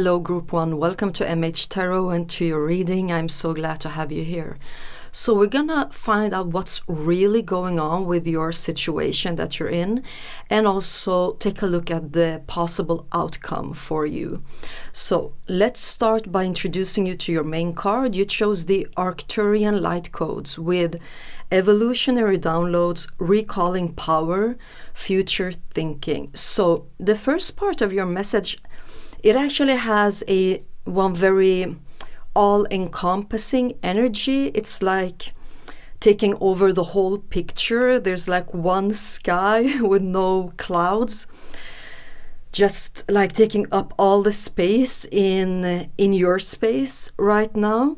Hello, Group 1. Welcome to MH Tarot and to your reading. I'm so glad to have you here. So we're gonna find out what's really going on with your situation that you're in and also take a look at the possible outcome for you. So let's start by introducing you to your main card. You chose the Arcturian Light Codes with evolutionary downloads, recalling power, future thinking. So the first part of your message, it actually has one very all-encompassing energy. It's like taking over the whole picture. There's like one sky with no clouds, just like taking up all the space in your space right now.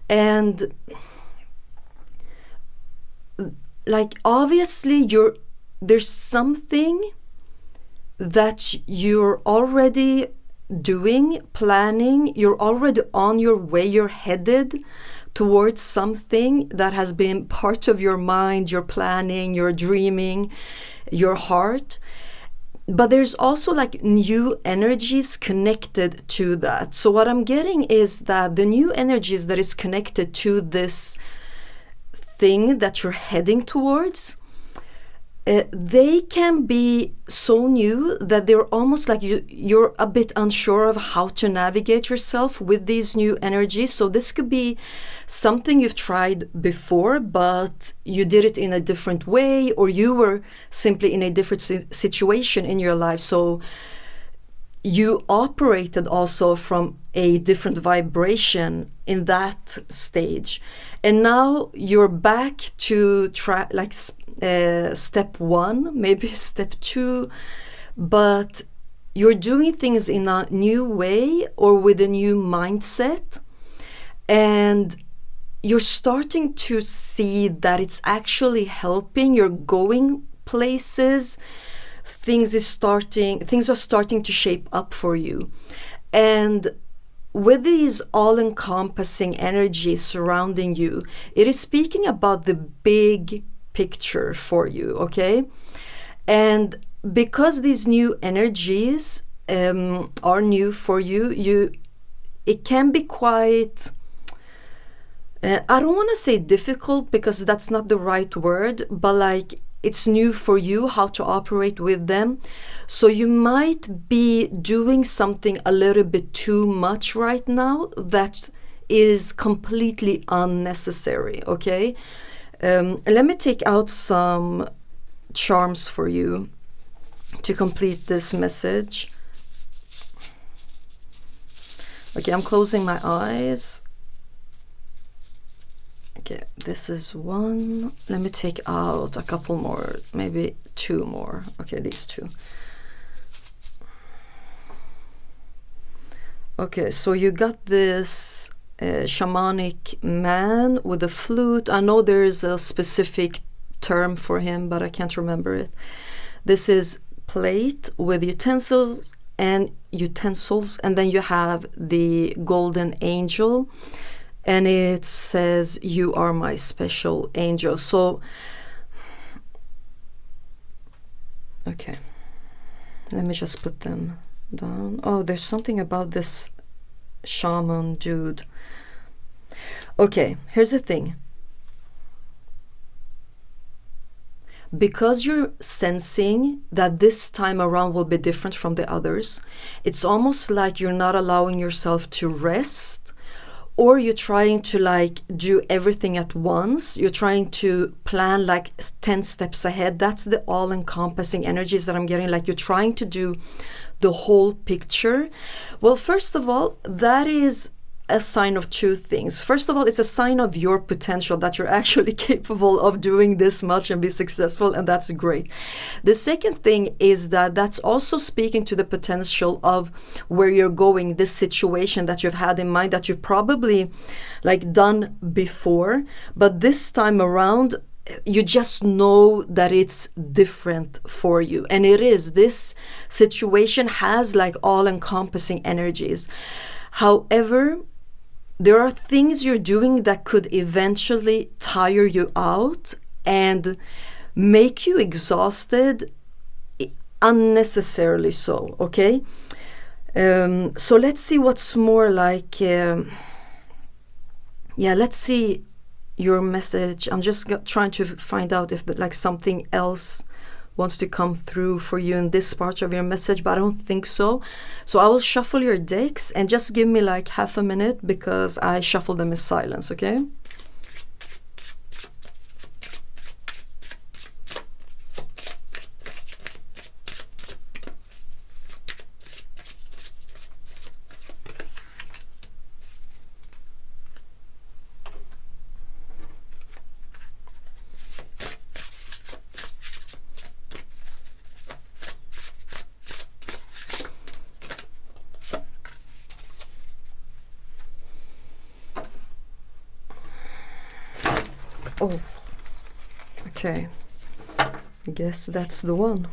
And like obviously there's something that you're already doing, planning, you're already on your way, you're headed towards something that has been part of your mind, your planning, your dreaming, your heart. But there's also like new energies connected to that. So what I'm getting is that the new energies that is connected to this thing that you're heading towards, they can be so new that they're almost like you're a bit unsure of how to navigate yourself with these new energies. So this could be something you've tried before, but you did it in a different way, or you were simply in a different situation in your life. So you operated also from a different vibration in that stage. And now you're back to try like step one, maybe step two, but you're doing things in a new way or with a new mindset, and you're starting to see that it's actually helping. You're going places. Things are starting to shape up for you. And with these all-encompassing energies surrounding you, it is speaking about the big picture for you, okay? And because these new energies are new for you, it can be quite, I don't want to say difficult because that's not the right word, but like it's new for you how to operate with them. So you might be doing something a little bit too much right now that is completely unnecessary, okay? Let me take out some charms for you to complete this message. Okay, I'm closing my eyes. Okay, this is one. Let me take out a couple more, maybe two more. Okay, these two. Okay, so you got this shamanic man with a flute. I know there's a specific term for him, but I can't remember it. This is plate with utensils, and then you have the golden angel, and it says, "You are my special angel." So, okay, let me just put them down. Oh, there's something about this shaman dude. Okay, here's the thing. Because you're sensing that this time around will be different from the others, it's almost like you're not allowing yourself to rest, or you're trying to like do everything at once. You're trying to plan like 10 steps ahead. That's the all-encompassing energies that I'm getting. Like you're trying to do the whole picture. Well, first of all, that is a sign of two things. First of all, it's a sign of your potential, that you're actually capable of doing this much and be successful, and that's great. The second thing is that that's also speaking to the potential of where you're going, this situation that you've had in mind that you've probably like done before, but this time around you just know that it's different for you. And it is, this situation has like all-encompassing energies. However, there are things you're doing that could eventually tire you out and make you exhausted unnecessarily so, okay? So let's see what's more like. Let's see your message. I'm just trying to find out if like something else wants to come through for you in this part of your message, but I don't think so. So I will shuffle your decks and just give me like half a minute because I shuffle them in silence, okay? Oh, okay. I guess that's the one.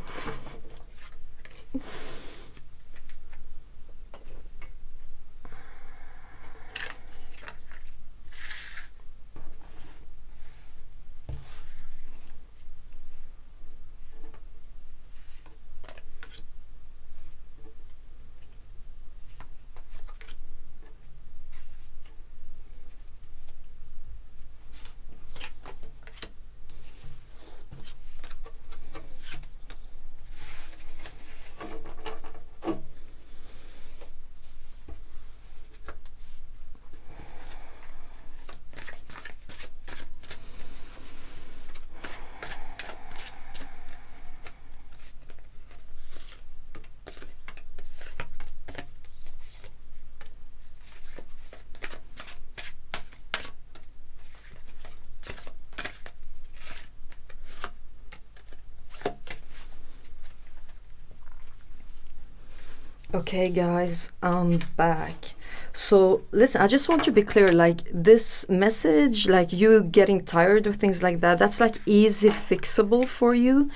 Okay, guys, I'm back. So listen, I just want to be clear, like this message, like you getting tired of things like that, that's like easy fixable for you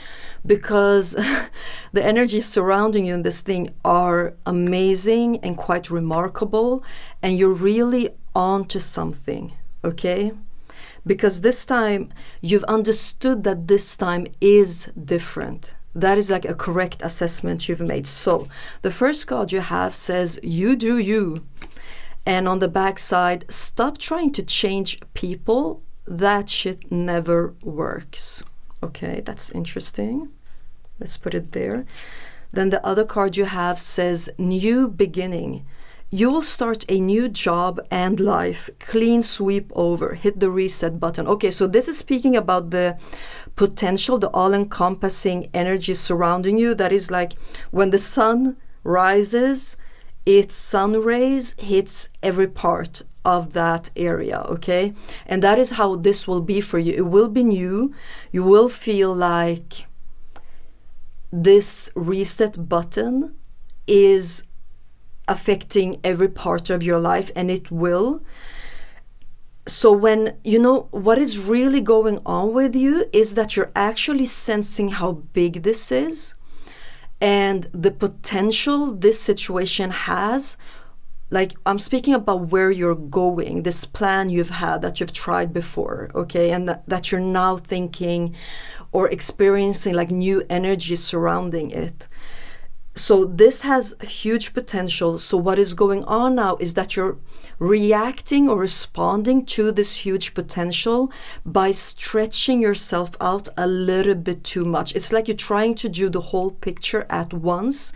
because the energies surrounding you in this thing are amazing and quite remarkable, and you're really onto something, okay? Because this time you've understood that this time is different. That is like a correct assessment you've made. So the first card you have says, you do you. And on the back side, stop trying to change people. That shit never works. Okay, that's interesting. Let's put it there. Then the other card you have says, new beginning. You will start a new job and life. Clean sweep over. Hit the reset button. Okay, so this is speaking about the potential, the all-encompassing energy surrounding you. That is like when the sun rises, its sun rays hits every part of that area, okay? And that is how this will be for you. It will be new. You will feel like this reset button is affecting every part of your life, and it will. So when you know what is really going on with you is that you're actually sensing how big this is and the potential this situation has. Like, I'm speaking about where you're going, this plan you've had that you've tried before, okay, and that you're now thinking or experiencing like new energy surrounding it. So this has huge potential. So what is going on now is that you're reacting or responding to this huge potential by stretching yourself out a little bit too much. It's like you're trying to do the whole picture at once.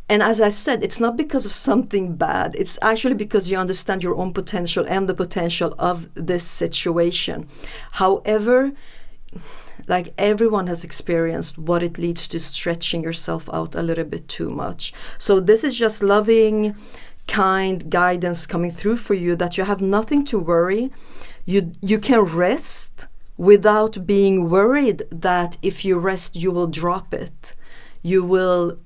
And as I said, it's not because of something bad. It's actually because you understand your own potential and the potential of this situation. However, like everyone has experienced what it leads to stretching yourself out a little bit too much. So this is just loving, kind guidance coming through for you that you have nothing to worry. You can rest without being worried that if you rest, you will drop it. You will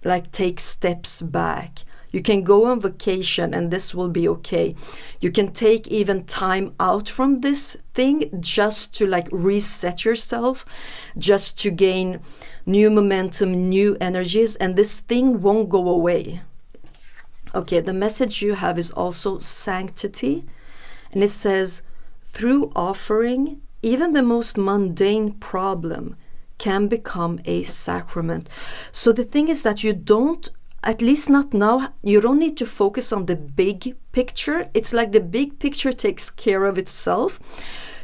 like take steps back. You can go on vacation and this will be okay. You can take even time out from this thing just to like reset yourself, just to gain new momentum, new energies, and this thing won't go away. Okay, the message you have is also sanctity, and it says, through offering, even the most mundane problem can become a sacrament. So the thing is that you don't at least not now, you don't need to focus on the big picture. It's like the big picture takes care of itself.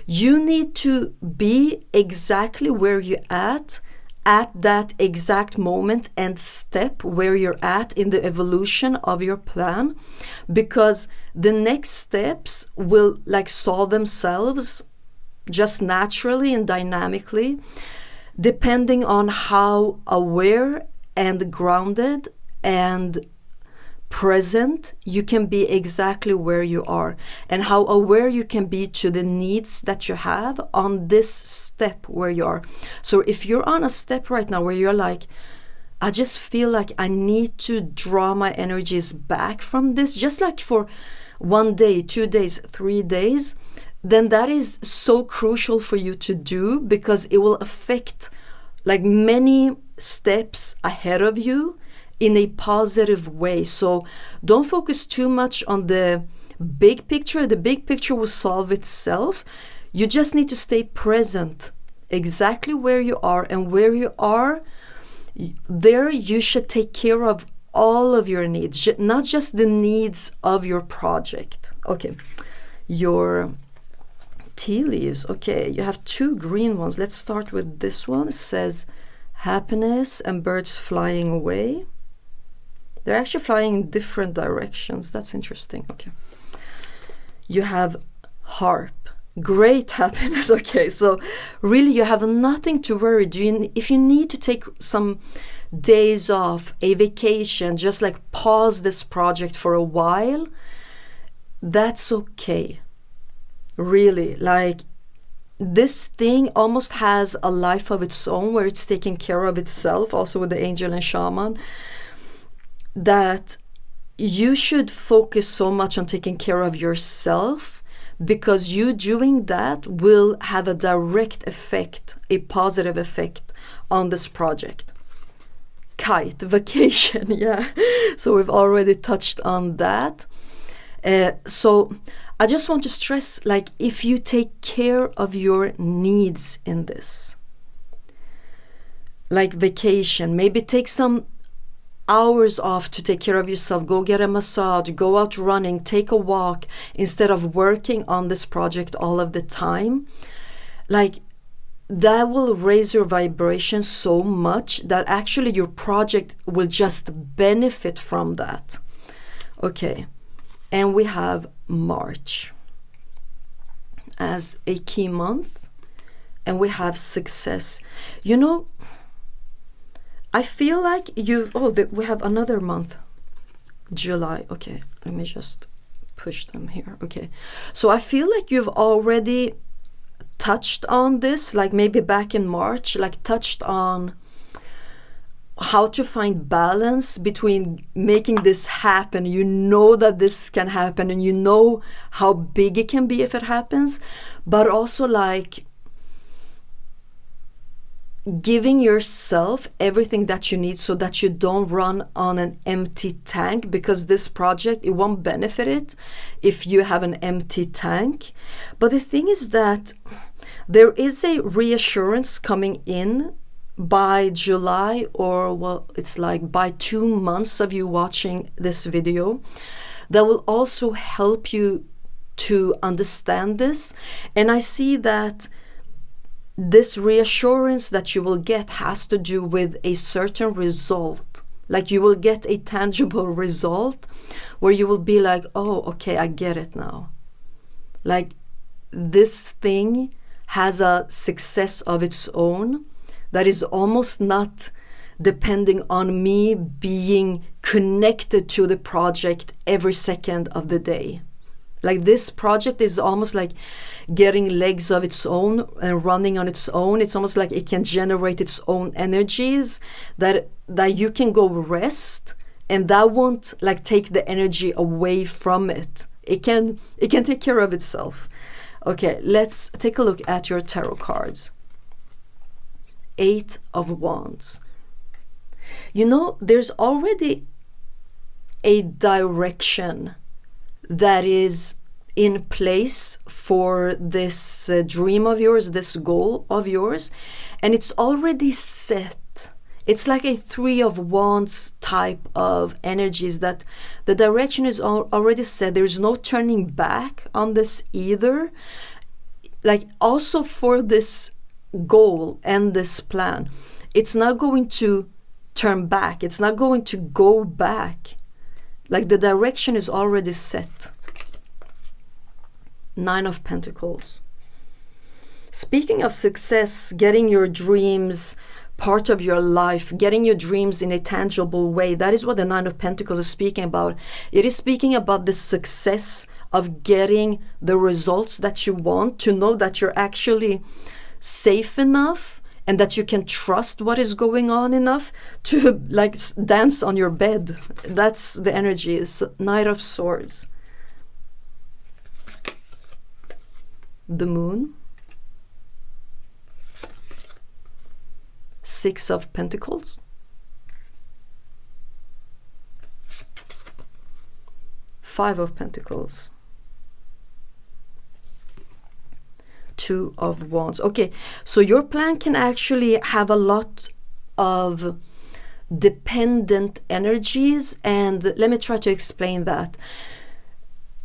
You need to be exactly where you're at that exact moment and step where you're at in the evolution of your plan, because the next steps will like solve themselves just naturally and dynamically, depending on how aware and grounded and present you can be exactly where you are, and how aware you can be to the needs that you have on this step where you are. So if you're on a step right now where you're like, I just feel like I need to draw my energies back from this, just like for 1 day, 2 days, 3 days, then that is so crucial for you to do, because it will affect like many steps ahead of you in a positive way. So don't focus too much on the big picture. The big picture will solve itself. You just need to stay present exactly where you are, and where you are, there you should take care of all of your needs, not just the needs of your project. Okay, your tea leaves. Okay, you have 2 green ones. Let's start with this one. It says happiness and birds flying away. They're actually flying in different directions. That's interesting. Okay. You have harp. Great happiness. Okay, so really you have nothing to worry. If you need to take some days off, a vacation, just like pause this project for a while, that's okay. Really, like this thing almost has a life of its own where it's taking care of itself, also with the angel and shaman, that you should focus so much on taking care of yourself, because you doing that will have a direct effect, a positive effect on this project. Kite, vacation, yeah. So we've already touched on that. So I just want to stress, like, if you take care of your needs in this, like vacation, maybe take some hours off to take care of yourself, go get a massage, go out running, take a walk, instead of working on this project all of the time. Like, that will raise your vibration so much that actually your project will just benefit from that. Okay, and we have March as a key month, and we have success. You know, I feel like we have another month, July. Okay, let me just push them here. Okay, so I feel like you've already touched on this, like maybe back in March, like touched on how to find balance between making this happen. You know that this can happen, and you know how big it can be if it happens, but also like giving yourself everything that you need so that you don't run on an empty tank, because this project, it won't benefit it if you have an empty tank. But the thing is that there is a reassurance coming in by July, or well, it's like by 2 months of you watching this video, that will also help you to understand this. And I see that this reassurance that you will get has to do with a certain result. Like, you will get a tangible result where you will be like, oh, okay, I get it now. Like, this thing has a success of its own that is almost not depending on me being connected to the project every second of the day. Like, this project is almost like getting legs of its own and running on its own. It's almost like it can generate its own energies that you can go rest, and that won't like take the energy away from it. It can take care of itself. Okay, let's take a look at your tarot cards. 8 of Wands. You know, there's already a direction that is in place for this dream of yours, this goal of yours, and it's already set. It's like a Three of Wands type of energies, that the direction is already set. There's no turning back on this either. Like also for this goal and this plan, it's not going to turn back. It's not going to go back. Like the direction is already set. Nine of Pentacles. Speaking of success, getting your dreams part of your life, getting your dreams in a tangible way, that is what the Nine of Pentacles is speaking about. It is speaking about the success of getting the results that you want, to know that you're actually safe enough and that you can trust what is going on enough to like dance on your bed. That's the energy. Is Knight of Swords. The Moon. Six of Pentacles. Five of Pentacles. Two of Wands. Okay, so your plan can actually have a lot of dependent energies, and let me try to explain that.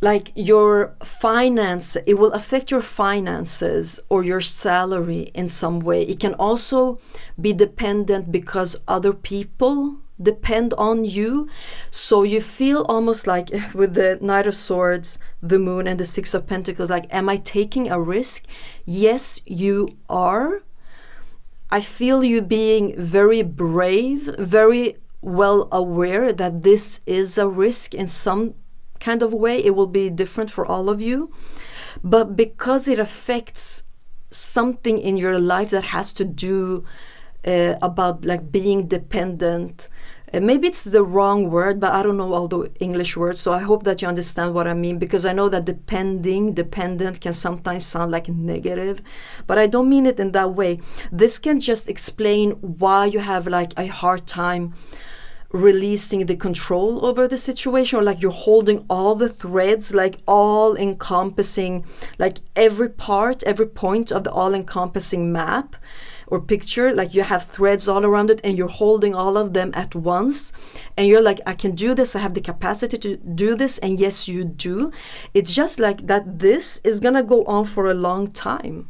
Like your finance, it will affect your finances or your salary in some way. It can also be dependent because other people depend on you. So you feel almost like with the Knight of Swords, the Moon, and the Six of Pentacles, like, am I taking a risk? Yes, you are. I feel you being very brave, very well aware that this is a risk in some kind of way. It will be different for all of you, but because it affects something in your life that has to do about like being dependent, maybe it's the wrong word, but I don't know all the English words, so I hope that you understand what I mean, because I know that dependent can sometimes sound like negative, but I don't mean it in that way. This can just explain why you have like a hard time releasing the control over the situation, or like you're holding all the threads, like all encompassing, like every part, every point of the all encompassing map or picture, like you have threads all around it and you're holding all of them at once, and you're like, I can do this, I have the capacity to do this, and yes, you do. It's just like that this is gonna go on for a long time,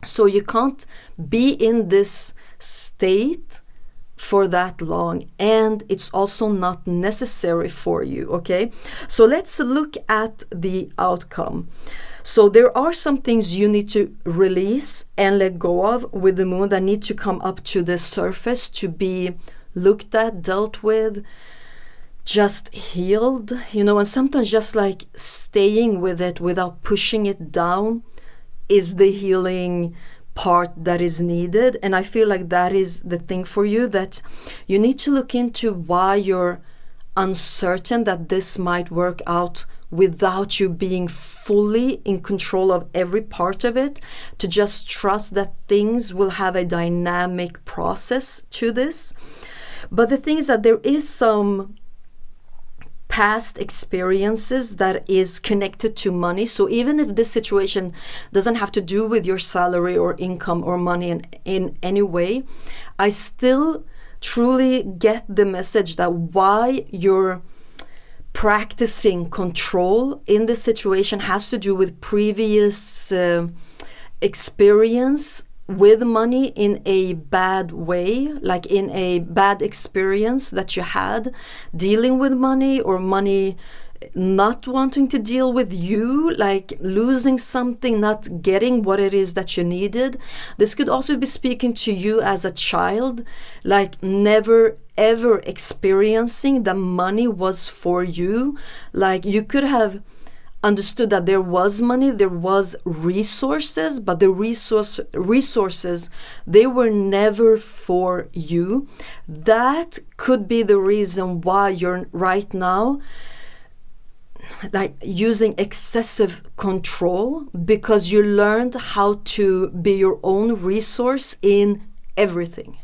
so you can't be in this state for that long, and it's also not necessary for you. Okay, so let's look at the outcome. So there are some things you need to release and let go of with the Moon that need to come up to the surface to be looked at, dealt with, just healed, you know. And sometimes just like staying with it without pushing it down is the healing part that is needed. And I feel like that is the thing for you, that you need to look into why you're uncertain that this might work out without you being fully in control of every part of it, to just trust that things will have a dynamic process to this. But the thing is that there is some past experiences that is connected to money. So even if this situation doesn't have to do with your salary or income or money in any way, I still truly get the message that why you're practicing control in this situation has to do with previous experience with money in a bad way, like in a bad experience that you had dealing with money, or money not wanting to deal with you, like losing something, not getting what it is that you needed. This could also be speaking to you as a child, like never ever experiencing that money was for you. Like you could have understood that there was money, there was resources, but the resources, they were never for you. That could be the reason why you're right now like using excessive control, because you learned how to be your own resource in everything.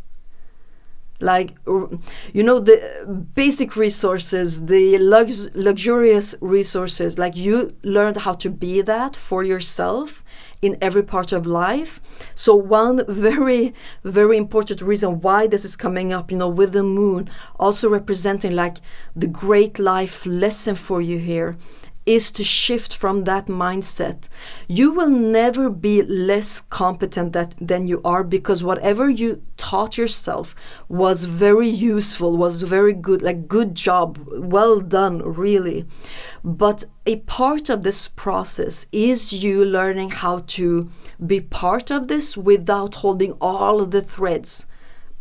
Like, the basic resources, the luxurious resources, like you learned how to be that for yourself in every part of life. So one very, very important reason why this is coming up, with the moon also representing like the great life lesson for you here, is to shift from that mindset. You will never be less competent than you are, because whatever you taught yourself was very useful, was very good, like good job, well done, really. But a part of this process is you learning how to be part of this without holding all of the threads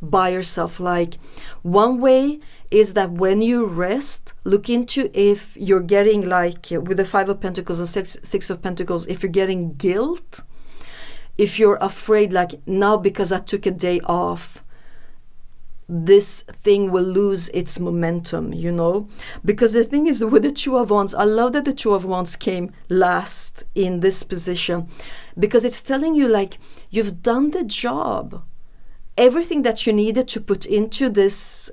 by yourself. Like, one way is that when you rest, look into if you're getting, like with the Five of Pentacles and Six of Pentacles, if you're getting guilt, if you're afraid, like, now because I took a day off, this thing will lose its momentum, because the thing is, with the Two of Wands, I love that the Two of Wands came last in this position, because it's telling you, like, you've done the job. Everything that you needed to put into this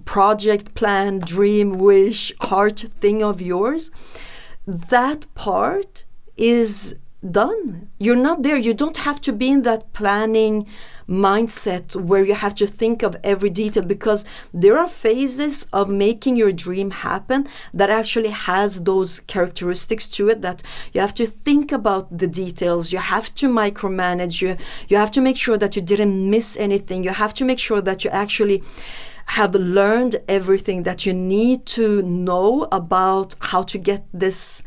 project, plan, dream, wish, heart thing of yours, that part is done. You're not there. You don't have to be in that planning mindset where you have to think of every detail, because there are phases of making your dream happen that actually has those characteristics to it, that you have to think about the details, you have to micromanage, you have to make sure that you didn't miss anything, you have to make sure that you actually have learned everything that you need to know about how to get this,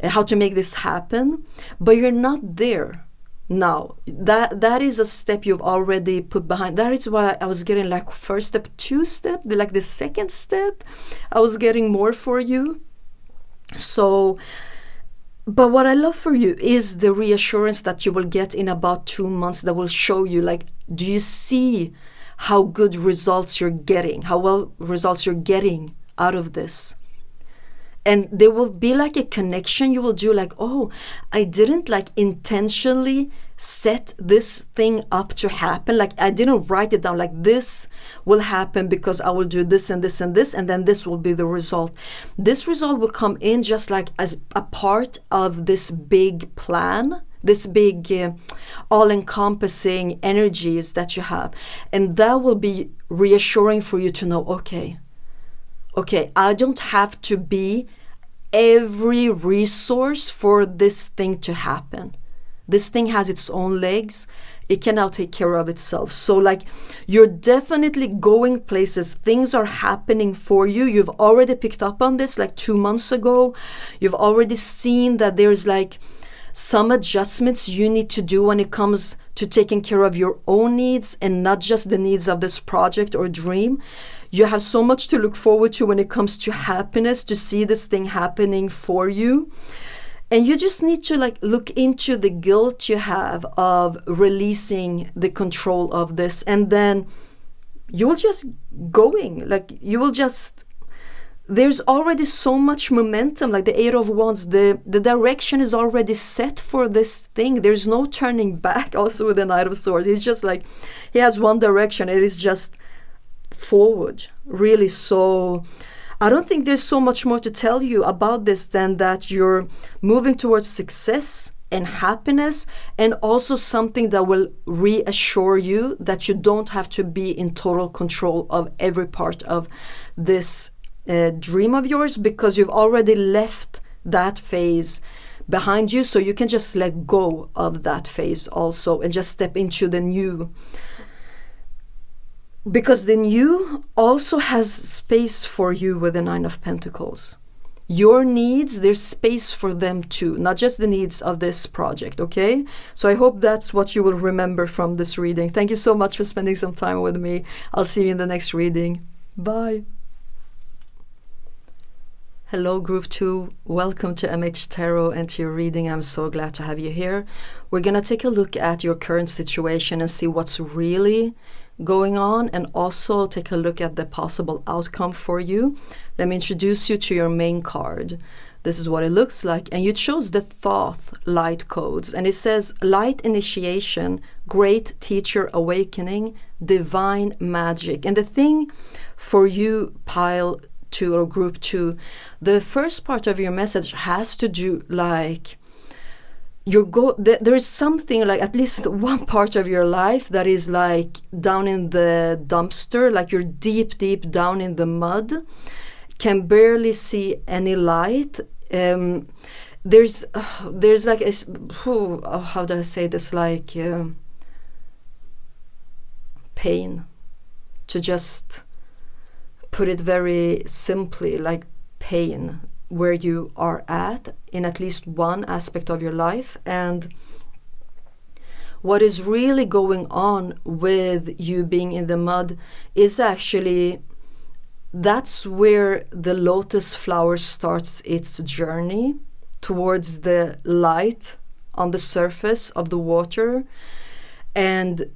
how to make this happen, but you're not there. Now, that is a step you've already put behind. That is why I was getting like first step, two step, like the second step, I was getting more for you. So, but what I love for you is the reassurance that you will get in about 2 months that will show you, like, do you see how good results you're getting, how well results you're getting out of this? And there will be like a connection you will do, like, oh, I didn't like intentionally set this thing up to happen. Like, I didn't write it down, like, this will happen because I will do this and this and this, and then this will be the result. This result will come in just like as a part of this big plan, this big all-encompassing energies that you have. And that will be reassuring for you to know, okay, I don't have to be every resource for this thing to happen. This thing has its own legs. It can now take care of itself. So, like, you're definitely going places. Things are happening for you. You've already picked up on this like 2 months ago. You've already seen that there's like some adjustments you need to do when it comes to taking care of your own needs and not just the needs of this project or dream. You have so much to look forward to when it comes to happiness, to see this thing happening for you. And you just need to like look into the guilt you have of releasing the control of this. And then you will just going, like you will just, there's already so much momentum, like the Eight of Wands, the direction is already set for this thing. There's no turning back. Also with the Knight of Swords, he's just like, he has one direction. It is just forward, really. So I don't think there's so much more to tell you about this than that you're moving towards success and happiness, and also something that will reassure you that you don't have to be in total control of every part of this dream of yours, because you've already left that phase behind you. So you can just let go of that phase also and just step into the new. Because the new also has space for you with the Nine of Pentacles. Your needs, there's space for them too, not just the needs of this project, okay? So I hope that's what you will remember from this reading. Thank you so much for spending some time with me. I'll see you in the next reading. Bye. Hello, Group 2. Welcome to MH Tarot and to your reading. I'm so glad to have you here. We're going to take a look at your current situation and see what's really going on, and also take a look at the possible outcome for you. Let me introduce you to your main card. this is what it looks like. And you chose the Thoth light codes. And it says light initiation, great teacher awakening, divine magic. And the thing for you, pile 2 or group 2, the first part of your message has to do like there is something like at least one part of your life that is like down in the dumpster, like you're deep down in the mud, can barely see any light. There's like how do I say this, like pain, to just put it very simply, like pain where you are at least one aspect of your life. And what is really going on with you being in the mud is actually, that's where the lotus flower starts its journey towards the light on the surface of the water. And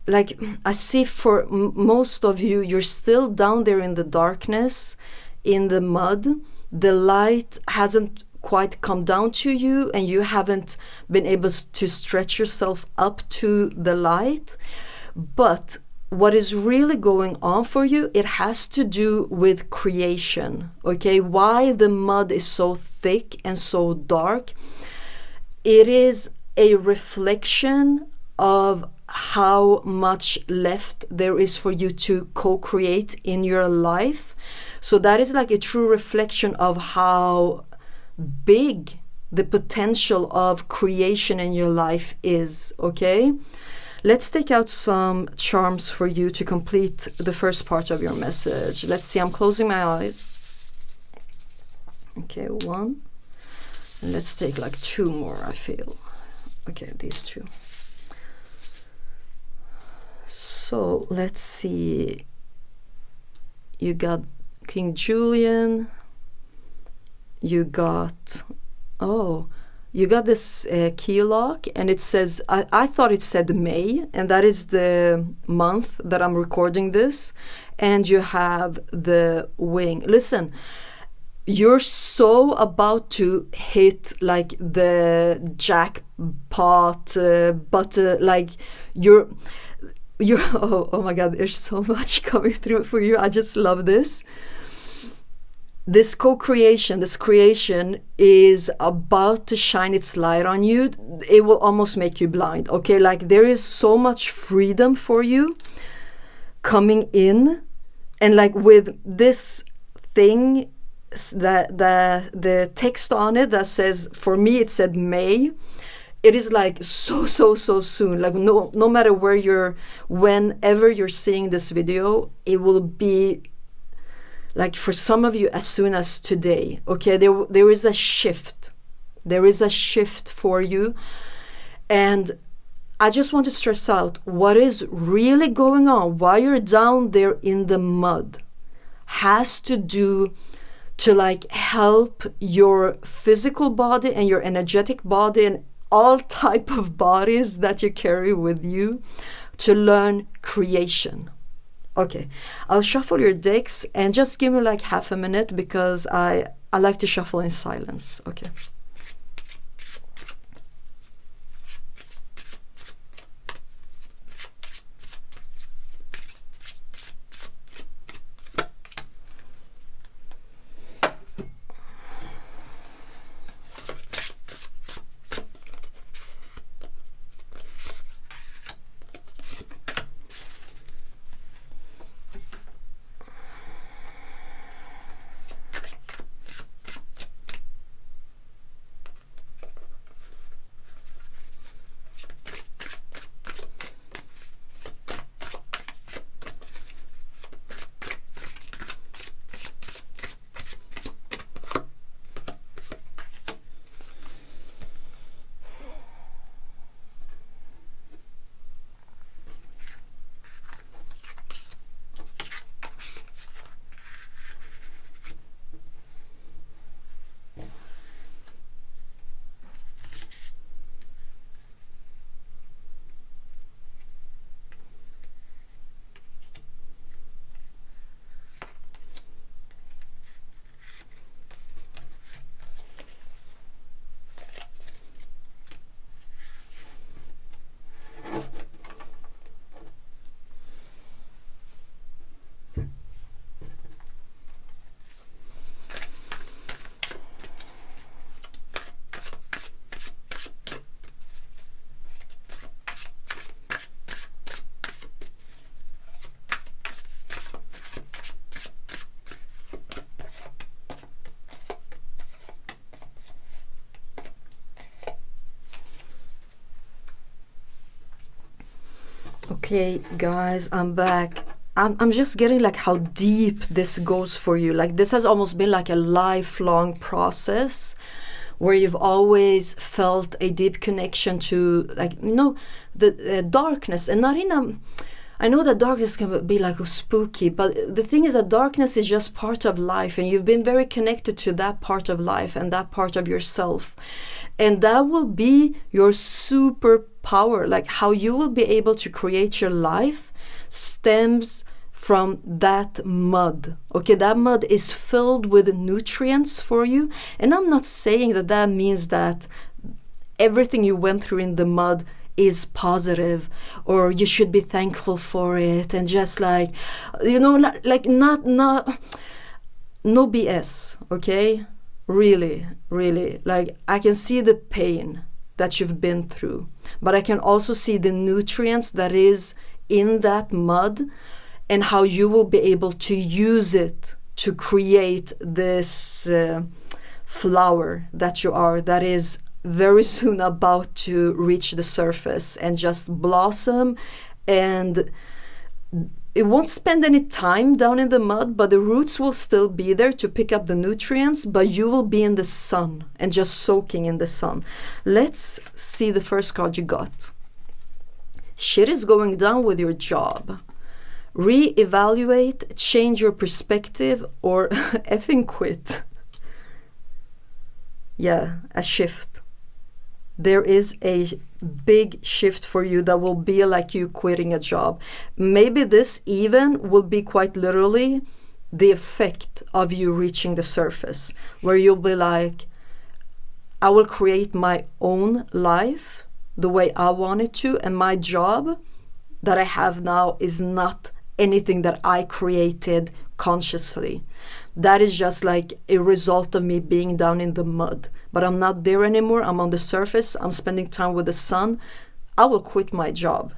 like I see for most of you, you're still down there in the darkness, in the mud. The light hasn't quite come down to you, and you haven't been able to stretch yourself up to the light. But what is really going on for you, it has to do with creation. Okay, why the mud is so thick and so dark? It is a reflection of how much left there is for you to co-create in your life. So that is like a true reflection of how big the potential of creation in your life is. Okay, let's take out some charms for you to complete the first part of your message. Let's see, I'm closing my eyes. Okay, 1. And let's take like 2 more, I feel. Okay, these 2. So let's see. You got King Julian. You got this key lock, and it says, I thought it said May, and that is the month that I'm recording this. And you have the wing. Listen, you're so about to hit like the jackpot, but like you're oh my God, there's so much coming through for you. I just love this. This co-creation, this creation is about to shine its light on you. It will almost make you blind. Okay, like there is so much freedom for you coming in, and like with this thing, that the text on it that says, for me it said May. It is like so soon. Like no matter whenever you're seeing this video, it will be like for some of you as soon as today. Okay, there is a shift. There is a shift for you. And I just want to stress out what is really going on while you're down there in the mud has to do to like help your physical body and your energetic body and all type of bodies that you carry with you to learn creation. Okay, I'll shuffle your decks and just give me like half a minute because I like to shuffle in silence. Okay. Okay, guys, I'm back. I'm just getting like how deep this goes for you. Like this has almost been like a lifelong process where you've always felt a deep connection to, like, the darkness, and not in a, I know that darkness can be like spooky, but the thing is that darkness is just part of life, and you've been very connected to that part of life and that part of yourself. And that will be your superpower. Like how you will be able to create your life stems from that mud. Okay, that mud is filled with nutrients for you. And I'm not saying that that means that everything you went through in the mud is positive or you should be thankful for it, and just like, like not no BS, okay? Really, really, like I can see the pain that you've been through, but I can also see the nutrients that is in that mud and how you will be able to use it to create this flower that you are, that is very soon about to reach the surface and just blossom. And it won't spend any time down in the mud, but the roots will still be there to pick up the nutrients, but you will be in the sun and just soaking in the sun. Let's see the first card you got. Shit is going down with your job. Reevaluate, change your perspective, or effing quit. Yeah, a shift. There is a big shift for you that will be like you quitting a job. Maybe this even will be quite literally the effect of you reaching the surface, where you'll be like, I will create my own life the way I want it to, and my job that I have now is not anything that I created consciously. That is just like a result of me being down in the mud. But I'm not there anymore. I'm on the surface. I'm spending time with the sun. I will quit my job.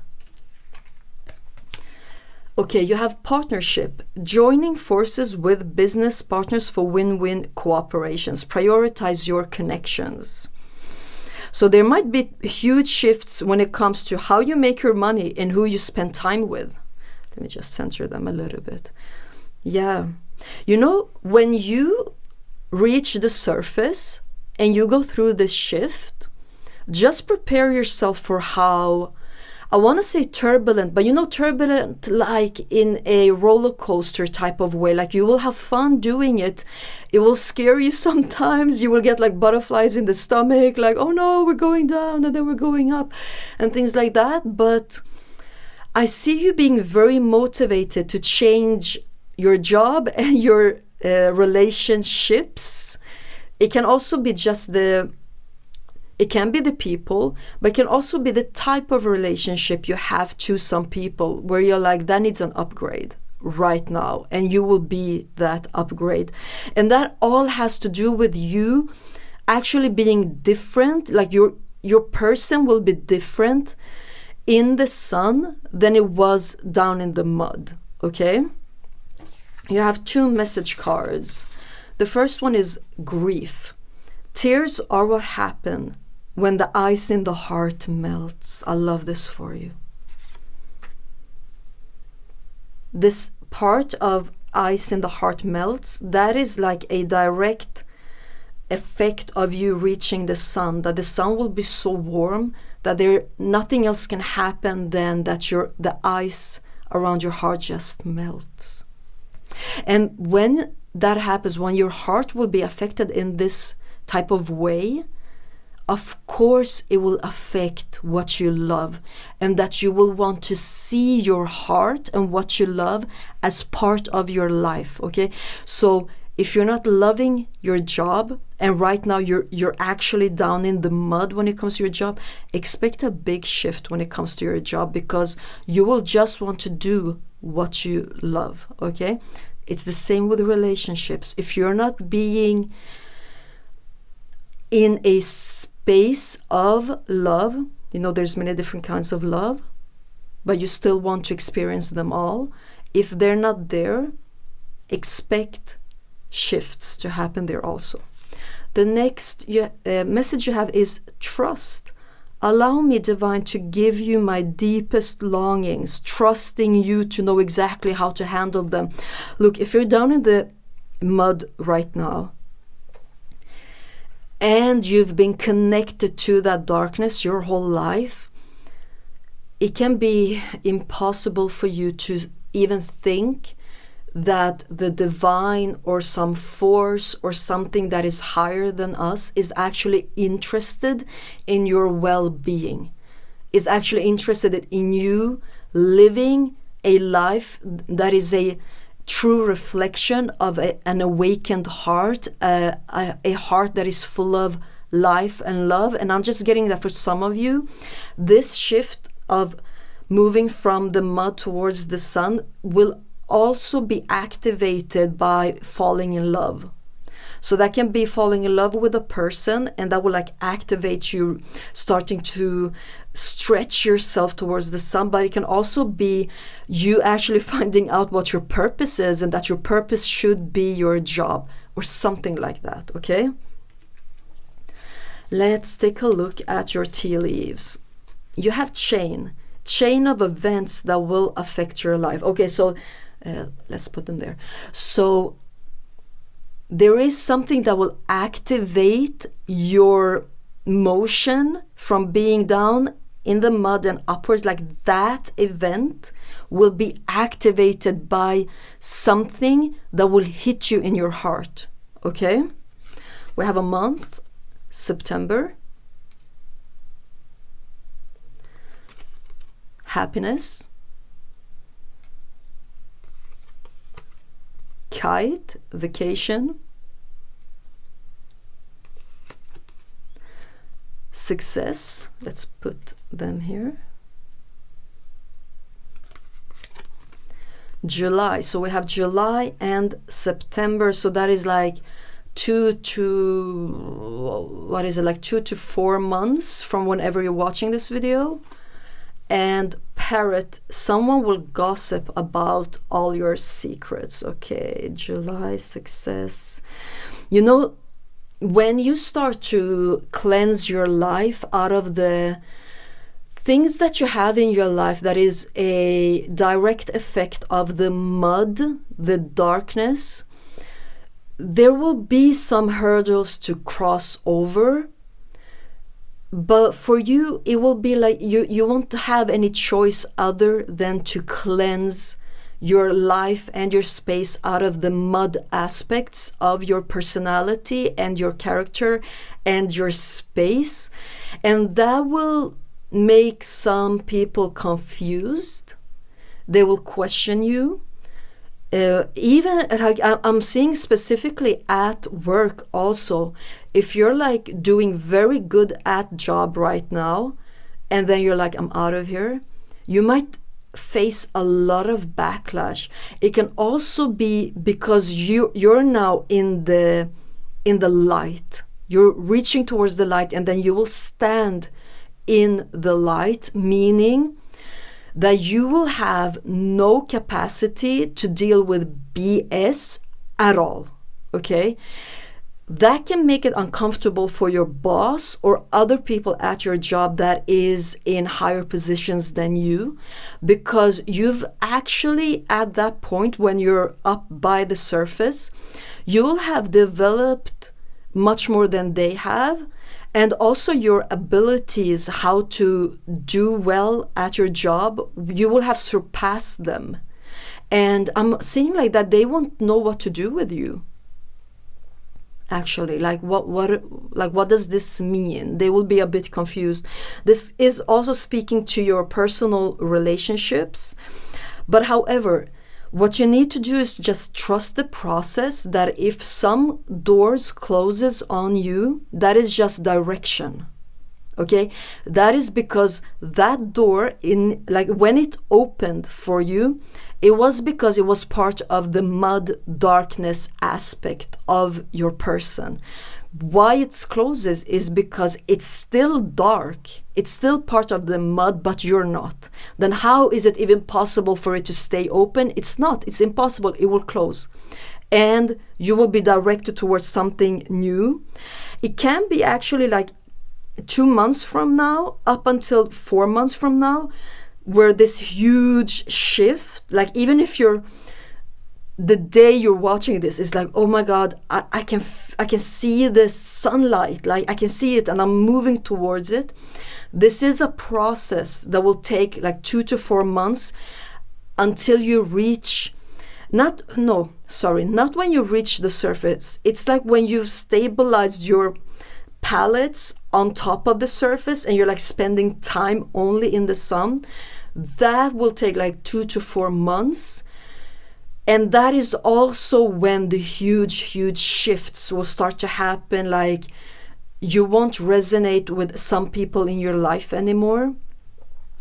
Okay, you have partnership. Joining forces with business partners for win-win cooperations. Prioritize your connections. So there might be huge shifts when it comes to how you make your money and who you spend time with. Let me just censor them a little bit. Yeah. When you reach the surface and you go through this shift, just prepare yourself for how, I want to say turbulent, but turbulent like in a roller coaster type of way. Like you will have fun doing it. It will scare you sometimes. You will get like butterflies in the stomach, like, oh no, we're going down and then we're going up and things like that. But I see you being very motivated to change your job and your relationships. It can also be it can be the people, but it can also be the type of relationship you have to some people where you're like, that needs an upgrade right now, and you will be that upgrade. And that all has to do with you actually being different. Like your person will be different in the sun than it was down in the mud, okay? You have 2 message cards. The first one is grief. Tears are what happen when the ice in the heart melts. I love this for you. This part of ice in the heart melts, that is like a direct effect of you reaching the sun, that the sun will be so warm that nothing else can happen than that the ice around your heart just melts. And when that happens, when your heart will be affected in this type of way, of course it will affect what you love, and that you will want to see your heart and what you love as part of your life, okay? So if you're not loving your job, and right now you're actually down in the mud when it comes to your job, expect a big shift when it comes to your job, because you will just want to do what you love, okay? It's the same with relationships. If you're not being in a space of love, there's many different kinds of love, but you still want to experience them all. If they're not there, expect shifts to happen there also. The next message you have is trust. Allow me, divine, to give you my deepest longings, trusting you to know exactly how to handle them. Look, if you're down in the mud right now, and you've been connected to that darkness your whole life, it can be impossible for you to even think that the divine or some force or something that is higher than us is actually interested in your well-being, is actually interested in you living a life that is a true reflection of an awakened heart, a heart that is full of life and love. And I'm just getting that for some of you, this shift of moving from the mud towards the sun will also be activated by falling in love. So that can be falling in love with a person, and that will like activate you starting to stretch yourself towards the sun. But it can also be you actually finding out what your purpose is, and that your purpose should be your job or something like that. Okay, let's take a look at your tea leaves. You have chain of events that will affect your life. Okay, so let's put them there. So there is something that will activate your motion from being down in the mud and upwards. Like that event will be activated by something that will hit you in your heart. Okay? We have a month, September. Happiness. Kite, vacation. Success, let's put them here. July, so we have July and September, so that is like 2 to 4 months from whenever you're watching this video. And parrot, someone will gossip about all your secrets. Okay, July, success. You know, when you start to cleanse your life out of the things that you have in your life that is a direct effect of the mud, the darkness, there will be some hurdles to cross over. But for you, it will be like you won't have any choice other than to cleanse your life and your space out of the mud aspects of your personality and your character and your space. And that will make some people confused. They will question you. Even like I'm seeing specifically at work also, if you're like doing very good at job right now and then you're like, I'm out of here, you might face a lot of backlash. It can also be because you're now in the light. You're reaching towards the light, and then you will stand in the light, meaning that you will have no capacity to deal with BS at all, okay? That can make it uncomfortable for your boss or other people at your job that is in higher positions than you, because you've actually, at that point when you're up by the surface, you will have developed much more than they have. And also your abilities, how to do well at your job, you will have surpassed them. And I'm seeing like that they won't know what to do with you. Actually, like what does this mean? They will be a bit confused. This is also speaking to your personal relationships. But however, what you need to do is just trust the process, that if some doors closes on you, that is just direction. Okay? That is because that door, in like when it opened for you, it was because it was part of the mud darkness aspect of your person. Why it closes is because it's still dark. It's still part of the mud, but you're not. Then how is it even possible for it to stay open? It's not. It's impossible. It will close. And you will be directed towards something new. It can be actually like 2 months from now up until 4 months from now, where this huge shift, like even if you're the day you're watching this is like, oh my God, I can see the sunlight, like I can see it and I'm moving towards it. This is a process that will take like 2 to 4 months until you reach, not when you reach the surface. It's like when you've stabilized your pallets on top of the surface and you're like spending time only in the sun. That will take like 2 to 4 months. And that is also when the huge shifts will start to happen. Like you won't resonate with some people in your life anymore.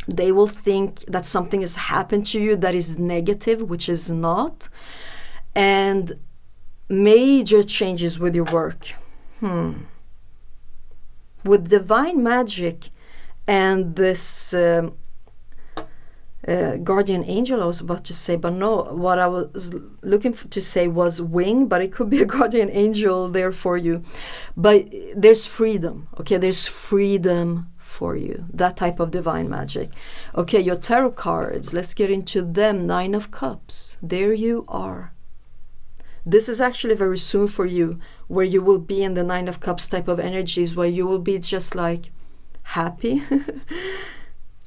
They will think that something has happened to you that is negative, which is not. And major changes with your work. With divine magic and this guardian angel I was about to say, but no, what I was looking to say was wing, but it could be a guardian angel there for you. But there's freedom, okay? There's freedom for you, that type of divine magic. Okay, your tarot cards, let's get into them. 9 of Cups, there you are. This is actually very soon for you, where you will be in the 9 of Cups type of energies, where you will be just like happy,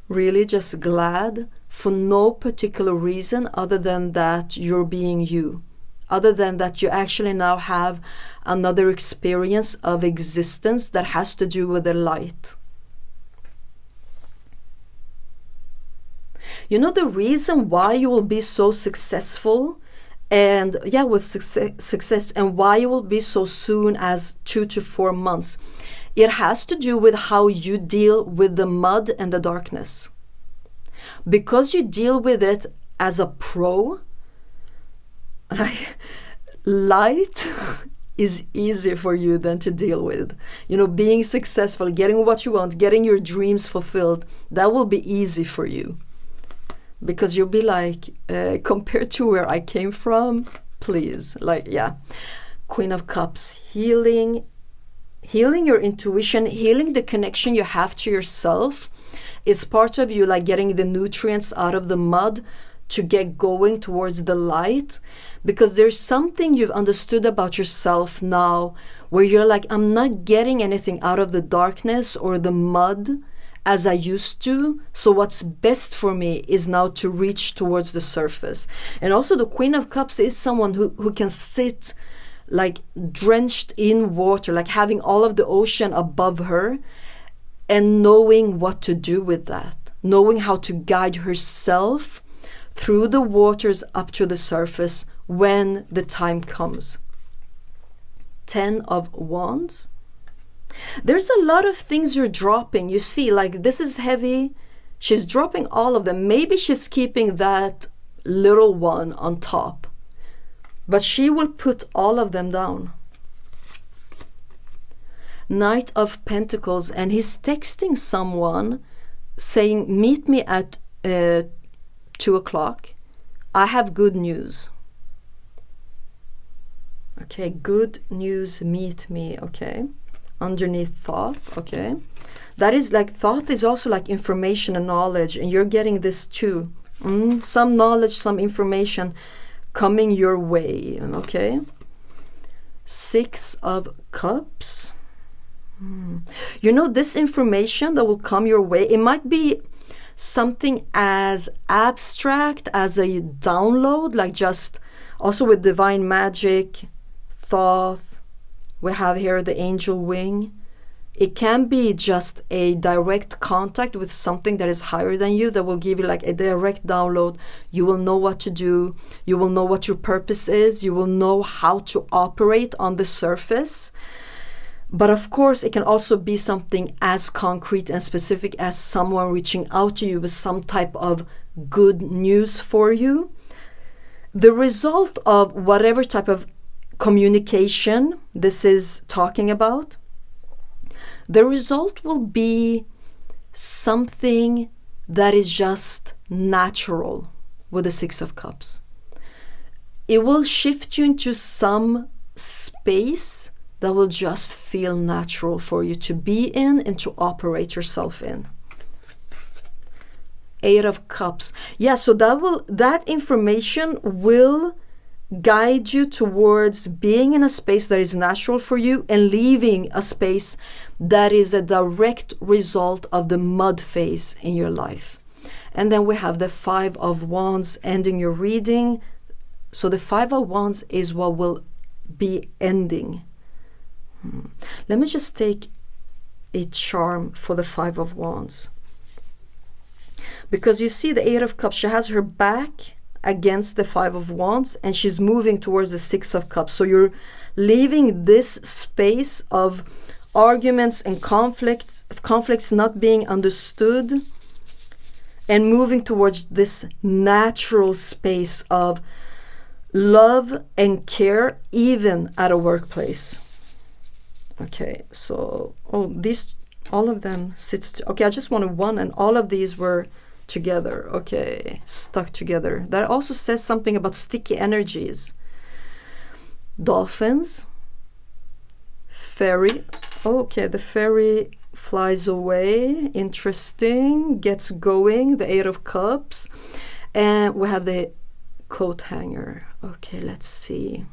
really just glad for no particular reason other than that you're being you, other than that you actually now have another experience of existence that has to do with the light. You know the reason why you will be so successful and with success and why you will be so soon as 2 to 4 months. It has to do with how you deal with the mud and the darkness. Because you deal with it as a pro, like light is easier for you than to deal with. You know, being successful, getting what you want, getting your dreams fulfilled, that will be easy for you. Because you'll be like, compared to where I came from, please, like, yeah. Queen of Cups, healing your intuition, healing the connection you have to yourself is part of you, like getting the nutrients out of the mud to get going towards the light. Because there's something you've understood about yourself now where you're like, I'm not getting anything out of the darkness or the mud as I used to. So what's best for me is now to reach towards the surface. And also the Queen of Cups is someone who can sit like drenched in water, like having all of the ocean above her and knowing what to do with that, knowing how to guide herself through the waters up to the surface when the time comes. 10 of Wands. There's a lot of things you're dropping. You see, like this is heavy. She's dropping all of them. Maybe she's keeping that little one on top, but she will put all of them down. Knight of Pentacles, and he's texting someone saying, meet me at 2 o'clock. I have good news. Okay, good news, meet me, okay. Underneath Thoth, okay. That is like, Thoth is also like information and knowledge, and you're getting this too. Some knowledge, some information coming your way, okay. 6 of Cups. You know, this information that will come your way, it might be something as abstract as a download, like just also with divine magic, Thoth, we have here the angel wing. It can be just a direct contact with something that is higher than you that will give you like a direct download. You will know what to do. You will know what your purpose is. You will know how to operate on the surface. But of course, it can also be something as concrete and specific as someone reaching out to you with some type of good news for you. The result of whatever type of communication this is talking about, the result will be something that is just natural with the 6 of Cups. It will shift you into some space that will just feel natural for you to be in and to operate yourself in. 8 of Cups. Yeah, so that information will guide you towards being in a space that is natural for you and leaving a space that is a direct result of the mud phase in your life. And then we have the 5 of Wands ending your reading. So the 5 of Wands is what will be ending. Let me just take a charm for the 5 of Wands. Because you see the 8 of Cups, she has her back against the 5 of Wands and she's moving towards the 6 of Cups. So you're leaving this space of arguments and conflicts not being understood, and moving towards this natural space of love and care, even at a workplace. Okay, so all of them sits. Okay, I just wanted one, and all of these were together. Okay, stuck together. That also says something about sticky energies. Dolphins, fairy. Okay, the fairy flies away. Interesting. Gets going. The 8 of Cups. And we have the coat hanger. Okay, let's see.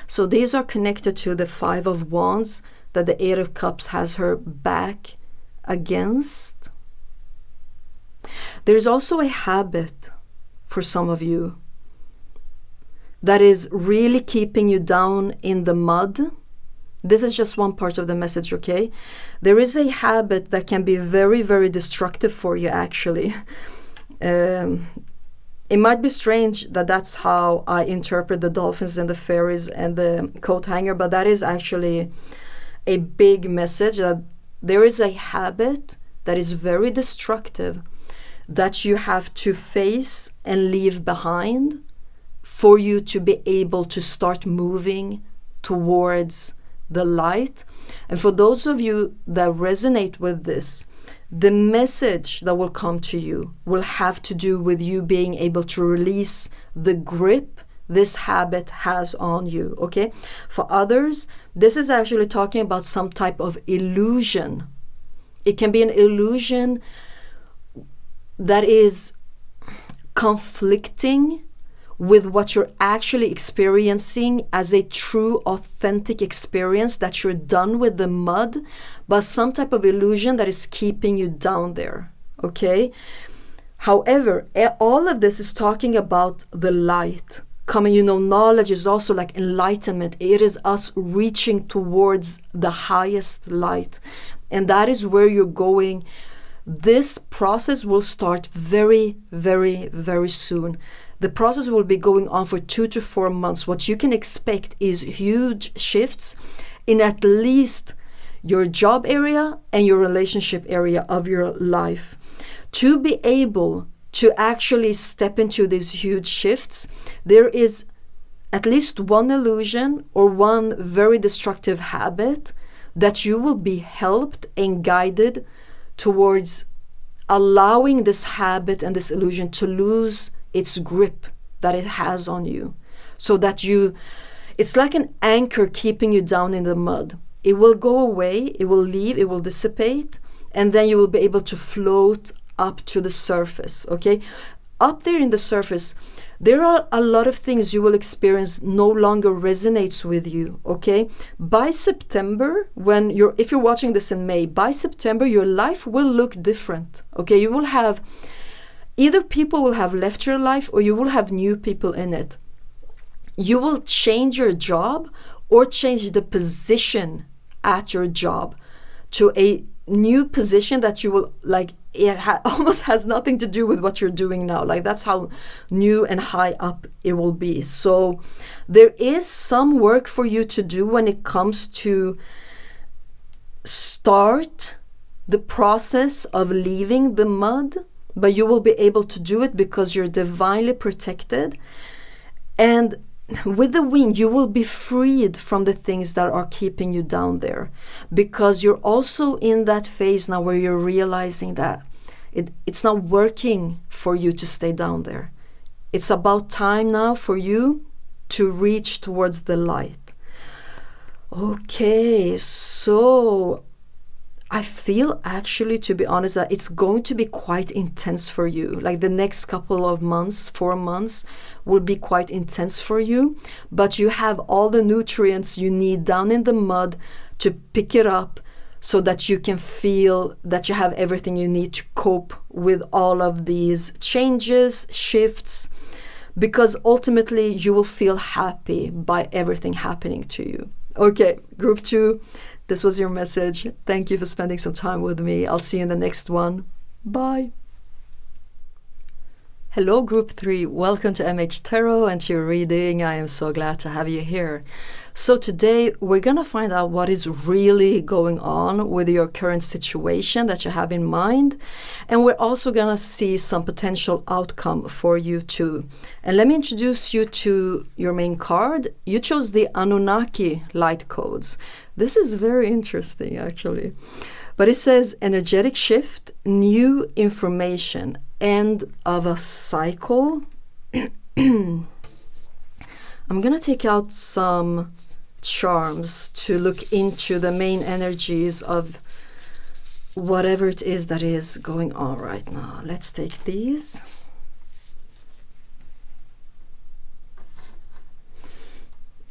So these are connected to the 5 of Wands that the 8 of Cups has her back against. There's also a habit for some of you that is really keeping you down in the mud. This is just one part of the message, okay? There is a habit that can be very, very destructive for you, actually. It might be strange that that's how I interpret the dolphins and the fairies and the coat hanger, but that is actually a big message, that there is a habit that is very destructive that you have to face and leave behind for you to be able to start moving towards the light. And for those of you that resonate with this, the message that will come to you will have to do with you being able to release the grip this habit has on you, okay? For others, this is actually talking about some type of illusion. It can be an illusion that is conflicting with what you're actually experiencing as a true, authentic experience, that you're done with the mud, but some type of illusion that is keeping you down there, okay? However, all of this is talking about the light coming. Knowledge is also like enlightenment. It is us reaching towards the highest light, and that is where you're going. This process will start very, very, very soon. The process will be going on for 2 to 4 months. What you can expect is huge shifts in at least your job area and your relationship area of your life. To be able to actually step into these huge shifts, there is at least one illusion or one very destructive habit that you will be helped and guided towards allowing this habit and this illusion to lose its grip that it has on you, so that it's like an anchor keeping you down in the mud. It will go away, it will leave, it will dissipate, and then you will be able to float up to the surface, okay? Up there in the surface, there are a lot of things you will experience no longer resonates with you, okay? By September, if you're watching this in May, by September, your life will look different, okay? You will have, either people will have left your life or you will have new people in it. You will change your job or change the position at your job to a new position that you will like. It almost has nothing to do with what you're doing now. Like, that's how new and high up it will be. So there is some work for you to do when it comes to start the process of leaving the mud, but you will be able to do it because you're divinely protected. And with the wind, you will be freed from the things that are keeping you down there, because you're also in that phase now where you're realizing that it's not working for you to stay down there. It's about time now for you to reach towards the light. Okay, so I feel actually, to be honest, that it's going to be quite intense for you. Like the next couple of months, 4 months, will be quite intense for you. But you have all the nutrients you need down in the mud to pick it up so that you can feel that you have everything you need to cope with all of these changes, shifts, because ultimately you will feel happy by everything happening to you. Okay, group 2, this was your message. Thank you for spending some time with me. I'll see you in the next one. Bye. Hello, group 3. Welcome to MH Tarot and to your reading. I am so glad to have you here. So today we're going to find out what is really going on with your current situation that you have in mind. And we're also going to see some potential outcome for you too. And let me introduce you to your main card. You chose the Anunnaki light codes. This is very interesting, actually. But it says energetic shift, new information, end of a cycle. I'm going to take out some charms to look into the main energies of whatever it is that is going on right now. Let's take these.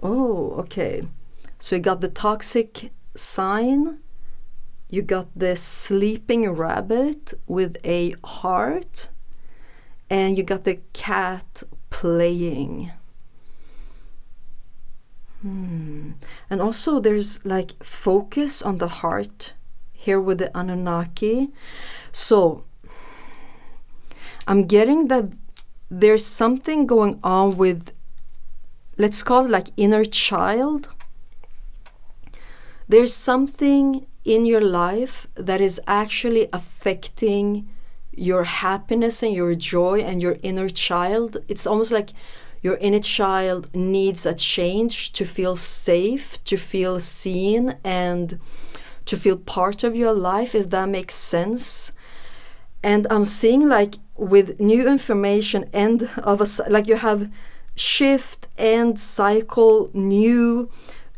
Oh, okay. So you got the toxic sign. You got the sleeping rabbit with a heart. And you got the cat playing. And also there's like focus on the heart here with the Anunnaki. So I'm getting that there's something going on with, let's call it like inner child. There's something in your life that is actually affecting your happiness and your joy and your inner child. It's almost like your inner child needs a change to feel safe, to feel seen, and to feel part of your life, if that makes sense. And I'm seeing like with new information, end of a, like you have shift, end, cycle, new.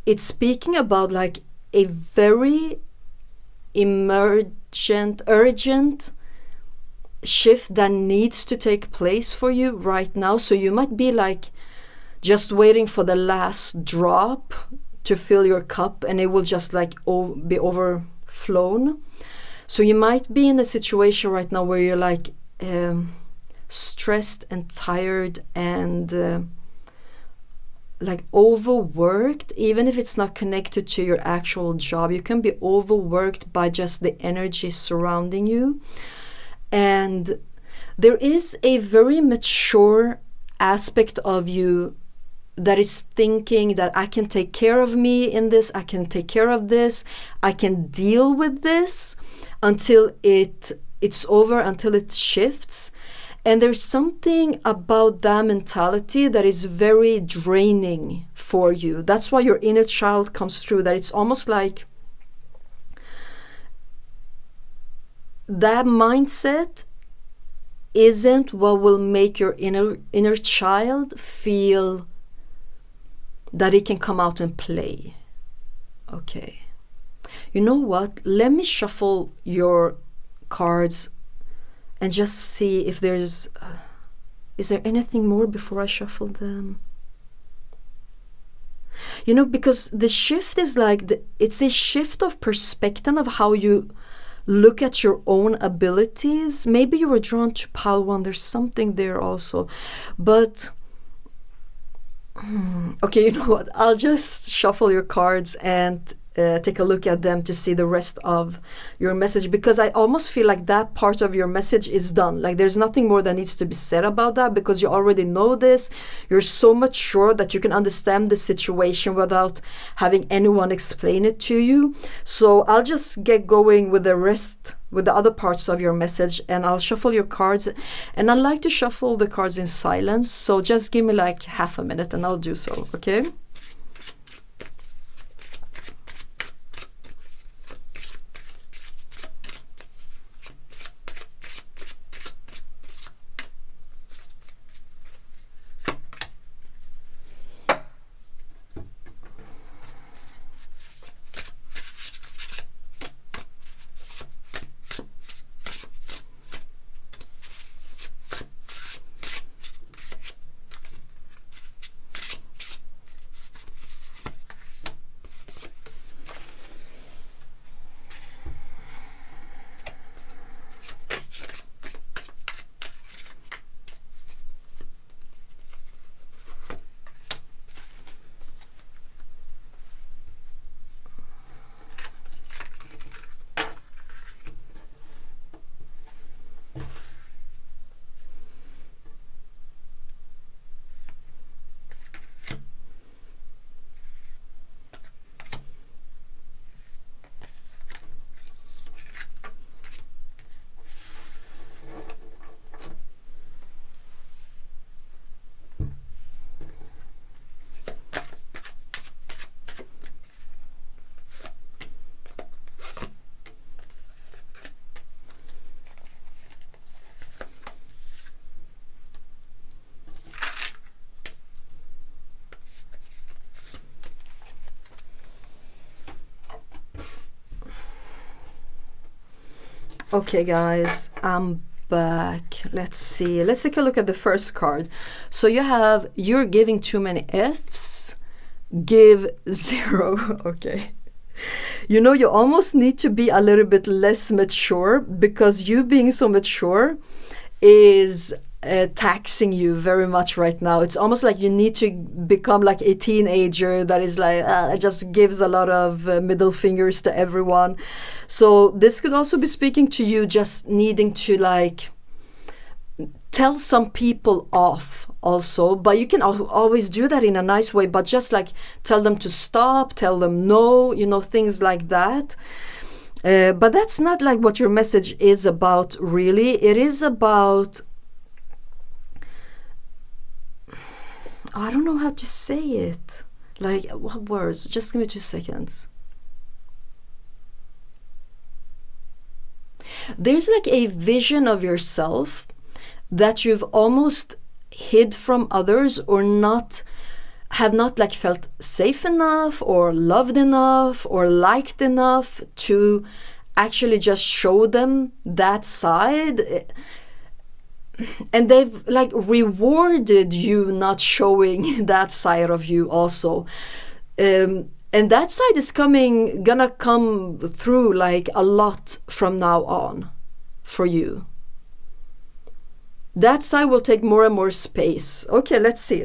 It's speaking about like a very urgent shift that needs to take place for you right now. So you might be like just waiting for the last drop to fill your cup, and it will just like be overflown. So you might be in a situation right now where you're like stressed and tired and like overworked. Even if it's not connected to your actual job, you can be overworked by just the energy surrounding you. And there is a very mature aspect of you that is thinking that I can take care of me in this, I can take care of this, I can deal with this until it's over, until it shifts. And there's something about that mentality that is very draining for you. That's why your inner child comes through, that it's almost like that mindset isn't what will make your inner child feel that it can come out and play. Okay. You know what? Let me shuffle your cards and just see if there's... is there anything more before I shuffle them? You know, because the shift is like... it's a shift of perspective of how you look at your own abilities. Maybe you were drawn to pile 1. There's something there also. But... okay, you know what? I'll just shuffle your cards and take a look at them to see the rest of your message, because I almost feel like that part of your message is done. Like there's nothing more that needs to be said about that, because you already know this. You're so mature that you can understand the situation without having anyone explain it to you. So I'll just get going with the rest, with the other parts of your message, and I'll shuffle your cards. And I like to shuffle the cards in silence, so just give me like half a minute and I'll do so, okay? Okay, guys, I'm back. Let's see. Let's take a look at the first card. So you have, you're giving too many Fs, give 0. Okay. You know, you almost need to be a little bit less mature, because you being so mature is taxing you very much right now. It's almost like you need to become like a teenager that is like just gives a lot of middle fingers to everyone. So this could also be speaking to you just needing to like tell some people off also, but you can always do that in a nice way, but just like tell them to stop, tell them no, you know, things like that. But that's not like what your message is about, really. It is about, I don't know how to say it. Like, what words? Just give me 2 seconds. There's like a vision of yourself that you've almost hid from others, or have not like felt safe enough or loved enough or liked enough to actually just show them that side. And they've like rewarded you not showing that side of you also. And that side is gonna come through like a lot from now on for you. That side will take more and more space. Okay, let's see.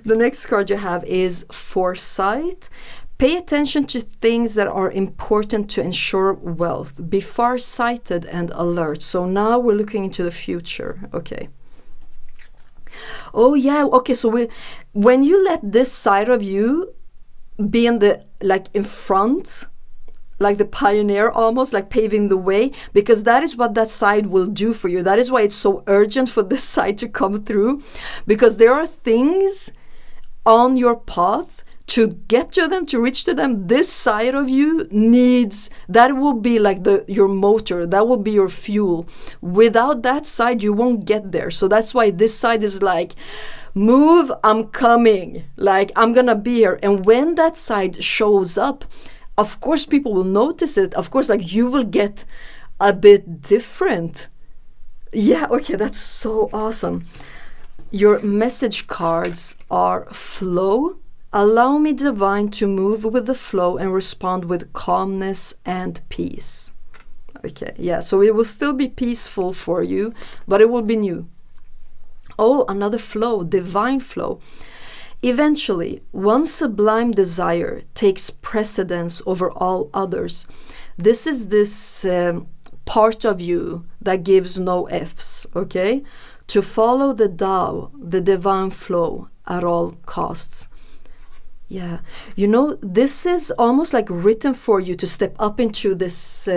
The next card you have is Foresight. Pay attention to things that are important to ensure wealth. Be far-sighted and alert. So now we're looking into the future. Okay. Oh yeah, okay, so when you let this side of you be in front, like the pioneer, almost like paving the way, because that is what that side will do for you. That is why it's so urgent for this side to come through, because there are things on your path. To get to them, to reach to them, this side of you needs, that will be like your motor, that will be your fuel. Without that side, you won't get there. So that's why this side is like, move, I'm coming, like I'm gonna be here. And when that side shows up, of course people will notice it. Of course, like you will get a bit different. Yeah, okay, that's so awesome. Your message cards are flow. Allow me, divine, to move with the flow and respond with calmness and peace. Okay, yeah, so it will still be peaceful for you, but it will be new. Oh, another flow, divine flow. Eventually, one sublime desire takes precedence over all others. This is this part of you that gives no Fs, okay? To follow the Tao, the divine flow, at all costs. Yeah, you know, this is almost like written for you to step up into this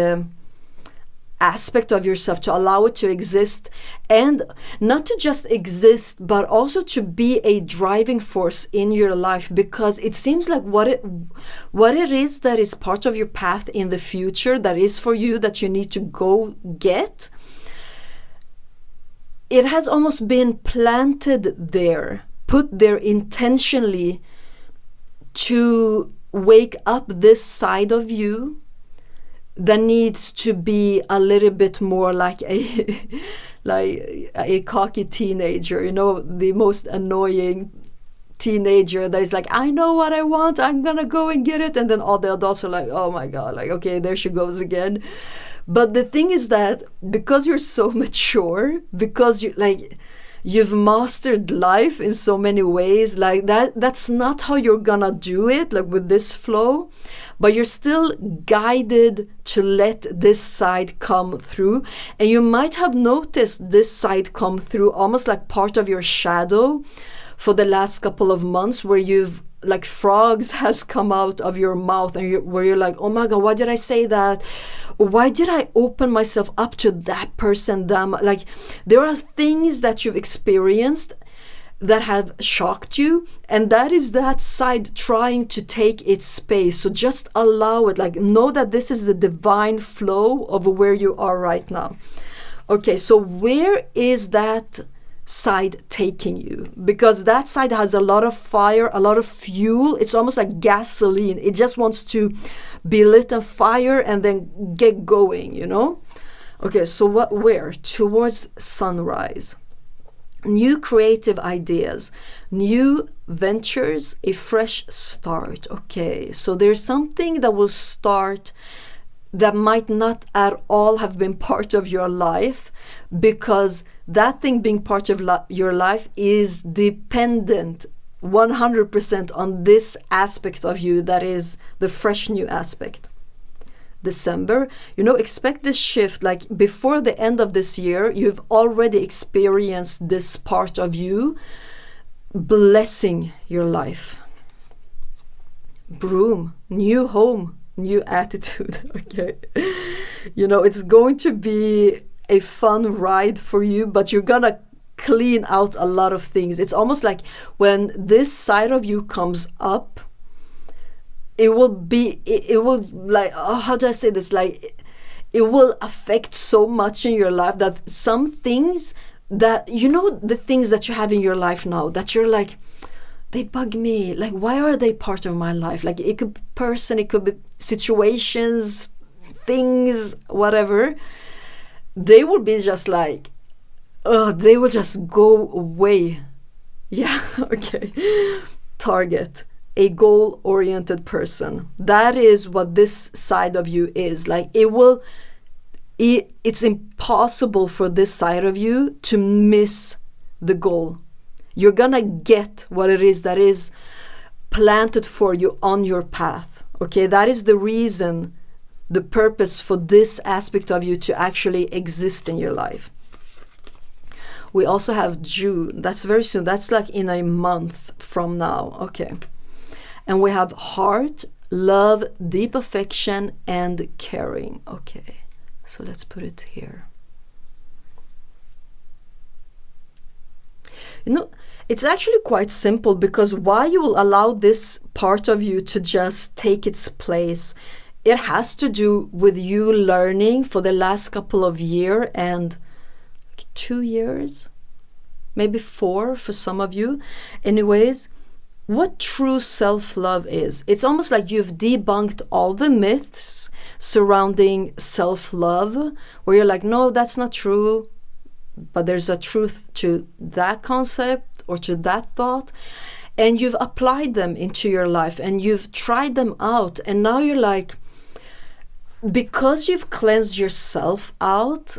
aspect of yourself, to allow it to exist, and not to just exist, but also to be a driving force in your life, because it seems like what it is that is part of your path in the future, that is for you, that you need to go get, it has almost been planted there, put there intentionally, to wake up this side of you that needs to be a little bit more like a cocky teenager, you know, the most annoying teenager that is like, I know what I want, I'm gonna go and get it, and then all the adults are like, oh my god, like, okay, there she goes again. But the thing is that because you're so mature, because you've mastered life in so many ways, like that's not how you're gonna do it, like with this flow, but you're still guided to let this side come through. And you might have noticed this side come through almost like part of your shadow for the last couple of months, where you've like frogs has come out of your mouth, and where you're like, oh my god, why did I say that? Why did I open myself up to that person? Like, there are things that you've experienced that have shocked you, and that is that side trying to take its space. So just allow it, like know that this is the divine flow of where you are right now. Okay, so where is that side taking you, because that side has a lot of fire, a lot of fuel. It's almost like gasoline. It just wants to be lit on fire and then get going, you know? Okay, so where? Towards sunrise. New creative ideas, new ventures, a fresh start. Okay, so there's something that will start that might not at all have been part of your life, because that thing being part of your life is dependent 100% on this aspect of you that is the fresh new aspect. December, expect this shift. Like before the end of this year, you've already experienced this part of you blessing your life. Broom, new home, new attitude. Okay. It's going to be a fun ride for you, but you're gonna clean out a lot of things. It's almost like when this side of you comes up, it will like, how do I say this? Like, it will affect so much in your life that some things that, the things that you have in your life now that you're like, they bug me. Like, why are they part of my life? Like, it could be person, it could be situations, things, whatever. They will be just like, they will just go away. Yeah, okay. Target. A goal-oriented person. That is what this side of you is. Like, it's impossible for this side of you to miss the goal. You're gonna get what it is that is planted for you on your path. Okay, that is the reason, the purpose for this aspect of you to actually exist in your life. We also have June. That's very soon. That's like in a month from now. Okay. And we have heart, love, deep affection, and caring. Okay, so let's put it here. It's actually quite simple, because why you will allow this part of you to just take its place, it has to do with you learning for the last couple of years and 2 years, maybe 4 for some of you. Anyways, what true self-love is. It's almost like you've debunked all the myths surrounding self-love, where you're like, no, that's not true, but there's a truth to that concept or to that thought, and you've applied them into your life and you've tried them out, and now you're like, because you've cleansed yourself out,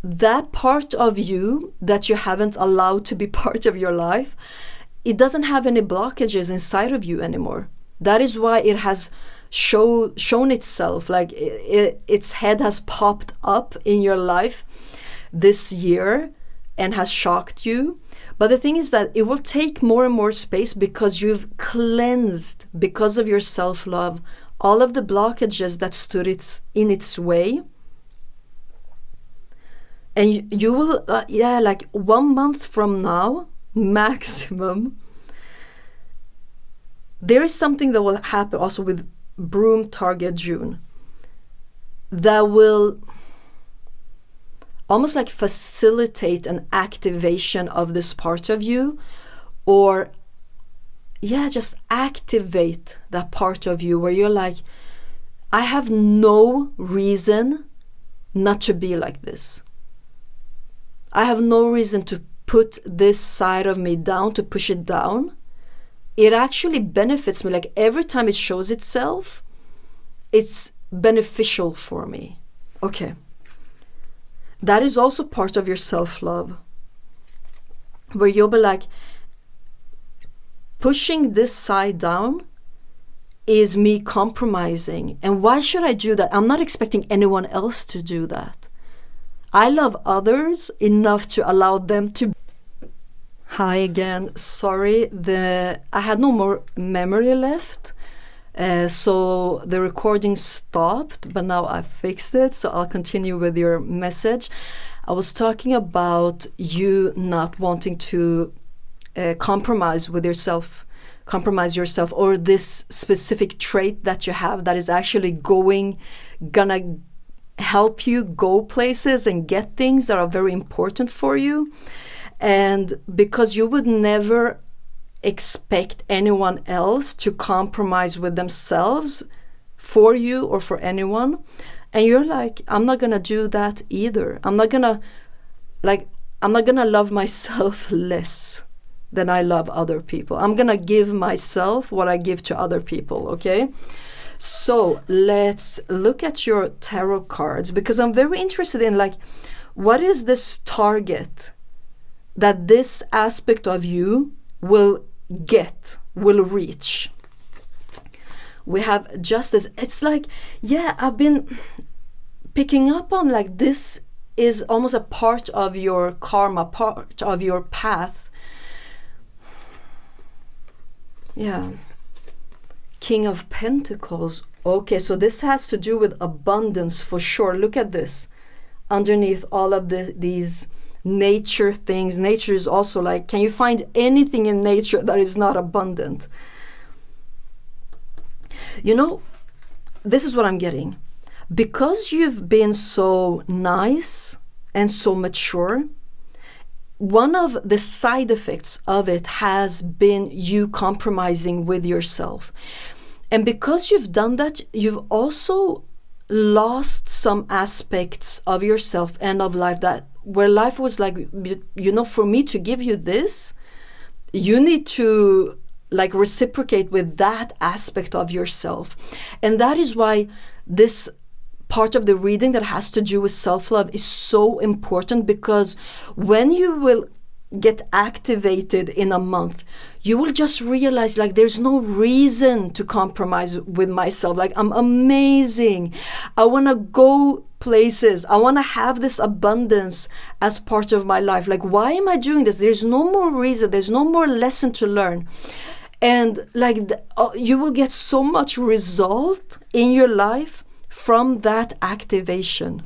that part of you that you haven't allowed to be part of your life, it doesn't have any blockages inside of you anymore. That is why it has shown itself, like its head has popped up in your life this year and has shocked you. But the thing is that it will take more and more space, because you've cleansed, because of your self-love, all of the blockages that stood in its way. And you will, like 1 month from now, maximum, there is something that will happen also with Broom Target June that will almost like facilitate an activation of this part of you, or just activate that part of you where you're like, I have no reason not to be like this. I have no reason to put this side of me down, to push it down. It actually benefits me. Like every time it shows itself, it's beneficial for me. Okay. That is also part of your self-love, where you'll be like, pushing this side down is me compromising. And why should I do that? I'm not expecting anyone else to do that. I love others enough to allow them to. Hi again. Sorry, I had no more memory left. So the recording stopped, but now I fixed it, so I'll continue with your message. I was talking about you not wanting to compromise yourself, or this specific trait that you have that is actually gonna help you go places and get things that are very important for you. And because you would never expect anyone else to compromise with themselves for you or for anyone, and you're like, I'm not gonna do that either. I'm not gonna love myself less than I love other people. I'm gonna give myself what I give to other people, okay? So let's look at your tarot cards, because I'm very interested in, like, what is this target that this aspect of you will reach? We have Justice. It's like, yeah, I've been picking up on, like, this is almost a part of your karma, part of your path. Yeah. King of Pentacles. Okay, so this has to do with abundance for sure. Look at this. Underneath all of these nature things. Nature is also like, can you find anything in nature that is not abundant? You know, this is what I'm getting. Because you've been so nice and so mature, one of the side effects of it has been you compromising with yourself. And because you've done that, you've also lost some aspects of yourself and of life, that where life was like, you know, for me to give you this, you need to, like, reciprocate with that aspect of yourself. And that is why this part of the reading that has to do with self-love is so important, because when you will get activated in a month, you will just realize, like, there's no reason to compromise with myself. Like, I'm amazing. I want to go places. I want to have this abundance as part of my life. Like, why am I doing this? There's no more reason. There's no more lesson to learn. And like, you will get so much result in your life from that activation.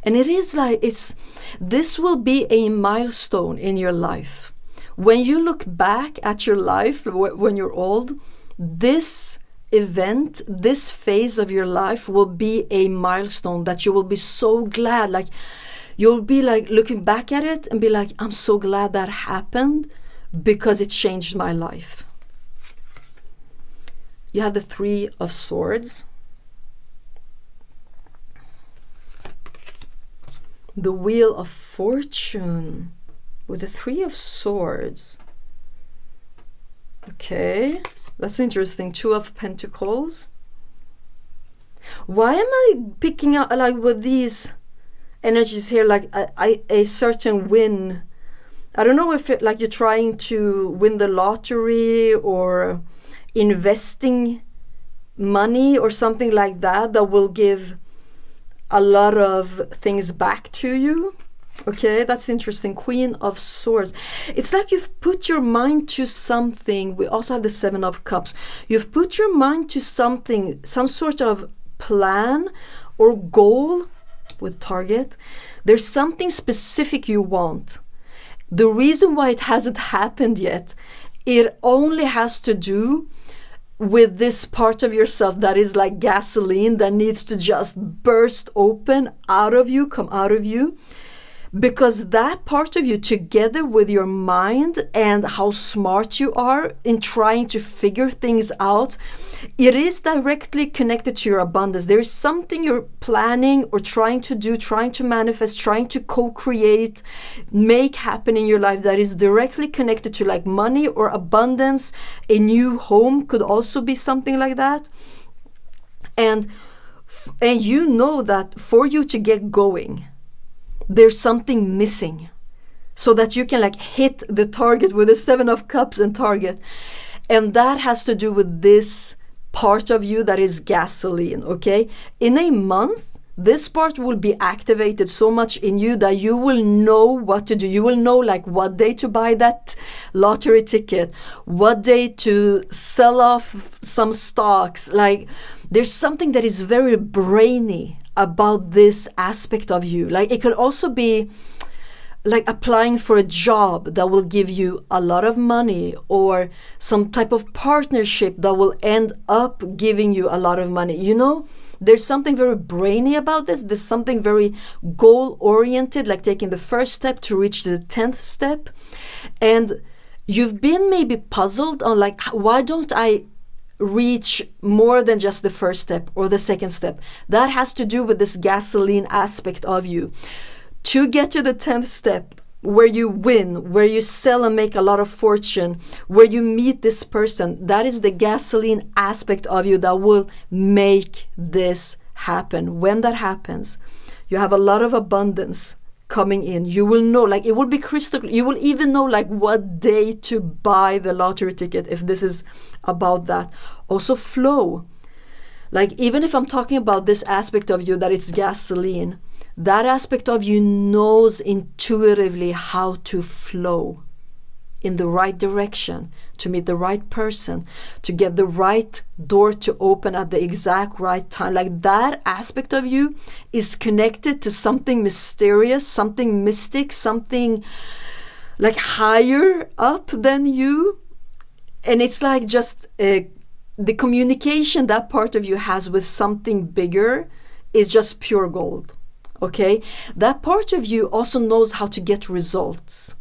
And it is like, this will be a milestone in your life. When you look back at your life when you're old, this event, this phase of your life will be a milestone that you will be so glad. Like, you'll be like looking back at it and be like, I'm so glad that happened, because it changed my life. You have the Three of Swords. The Wheel of Fortune with the Three of Swords. Okay, that's interesting. Two of Pentacles. Why am I picking up, like, with these energies here, like a certain win? I don't know if it, like, you're trying to win the lottery or investing money or something like that, that will give a lot of things back to you. Okay, that's interesting. Queen of Swords. It's like you've put your mind to something. We also have the Seven of Cups. You've put your mind to something, some sort of plan or goal with target. There's something specific you want. The reason why it hasn't happened yet, it only has to do with this part of yourself that is like gasoline that needs to just burst open out of you, come out of you. Because that part of you, together with your mind and how smart you are in trying to figure things out, it is directly connected to your abundance. There is something you're planning or trying to do, trying to manifest, trying to co-create, make happen in your life that is directly connected to, like, money or abundance. A new home could also be something like that. And you know that for you to get going, there's something missing so that you can, like, hit the target with the Seven of Cups and target. And that has to do with this part of you that is gasoline, okay? In a month, this part will be activated so much in you that you will know what to do. You will know, like, what day to buy that lottery ticket, what day to sell off some stocks. Like, there's something that is very brainy about this aspect of you. Like, it could also be like applying for a job that will give you a lot of money, or some type of partnership that will end up giving you a lot of money. You know, There's something very brainy about this. There's something very goal-oriented, like taking the first step to reach the 10th step. And you've been maybe puzzled on like, why don't I reach more than just the first step or the second step? That has to do with this gasoline aspect of you. To get to the 10th step, where you win, where you sell and make a lot of fortune, where you meet this person, that is the gasoline aspect of you that will make this happen. When that happens, you have a lot of abundance coming in. You will know, like it will be crystal clear. You will even know like what day to buy the lottery ticket if this is about that. Also flow. Like even if I'm talking about this aspect of you that it's gasoline, that aspect of you knows intuitively how to flow in the right direction, to meet the right person, to get the right door to open at the exact right time. Like that aspect of you is connected to something mysterious, something mystic, something like higher up than you. And it's like just the communication that part of you has with something bigger is just pure gold. Okay, that part of you also knows how to get results.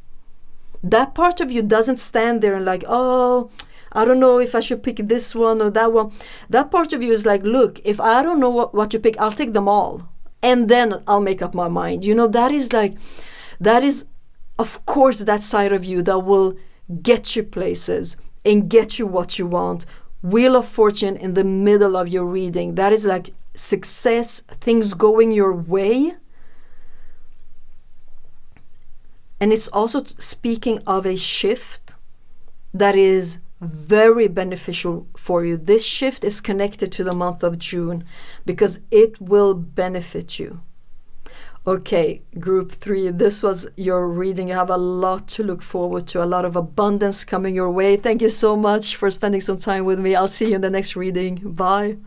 That part of you doesn't stand there and like, oh, I don't know if I should pick this one or that one. That part of you is like, look, if I don't know what to pick, I'll take them all. And then I'll make up my mind. You know, that is, of course, that side of you that will get you places and get you what you want. Wheel of Fortune in the middle of your reading. That is like success, things going your way. And it's also speaking of a shift that is very beneficial for you. This shift is connected to the month of June because it will benefit you. Okay, group 3, this was your reading. You have a lot to look forward to, a lot of abundance coming your way. Thank you so much for spending some time with me. I'll see you in the next reading. Bye.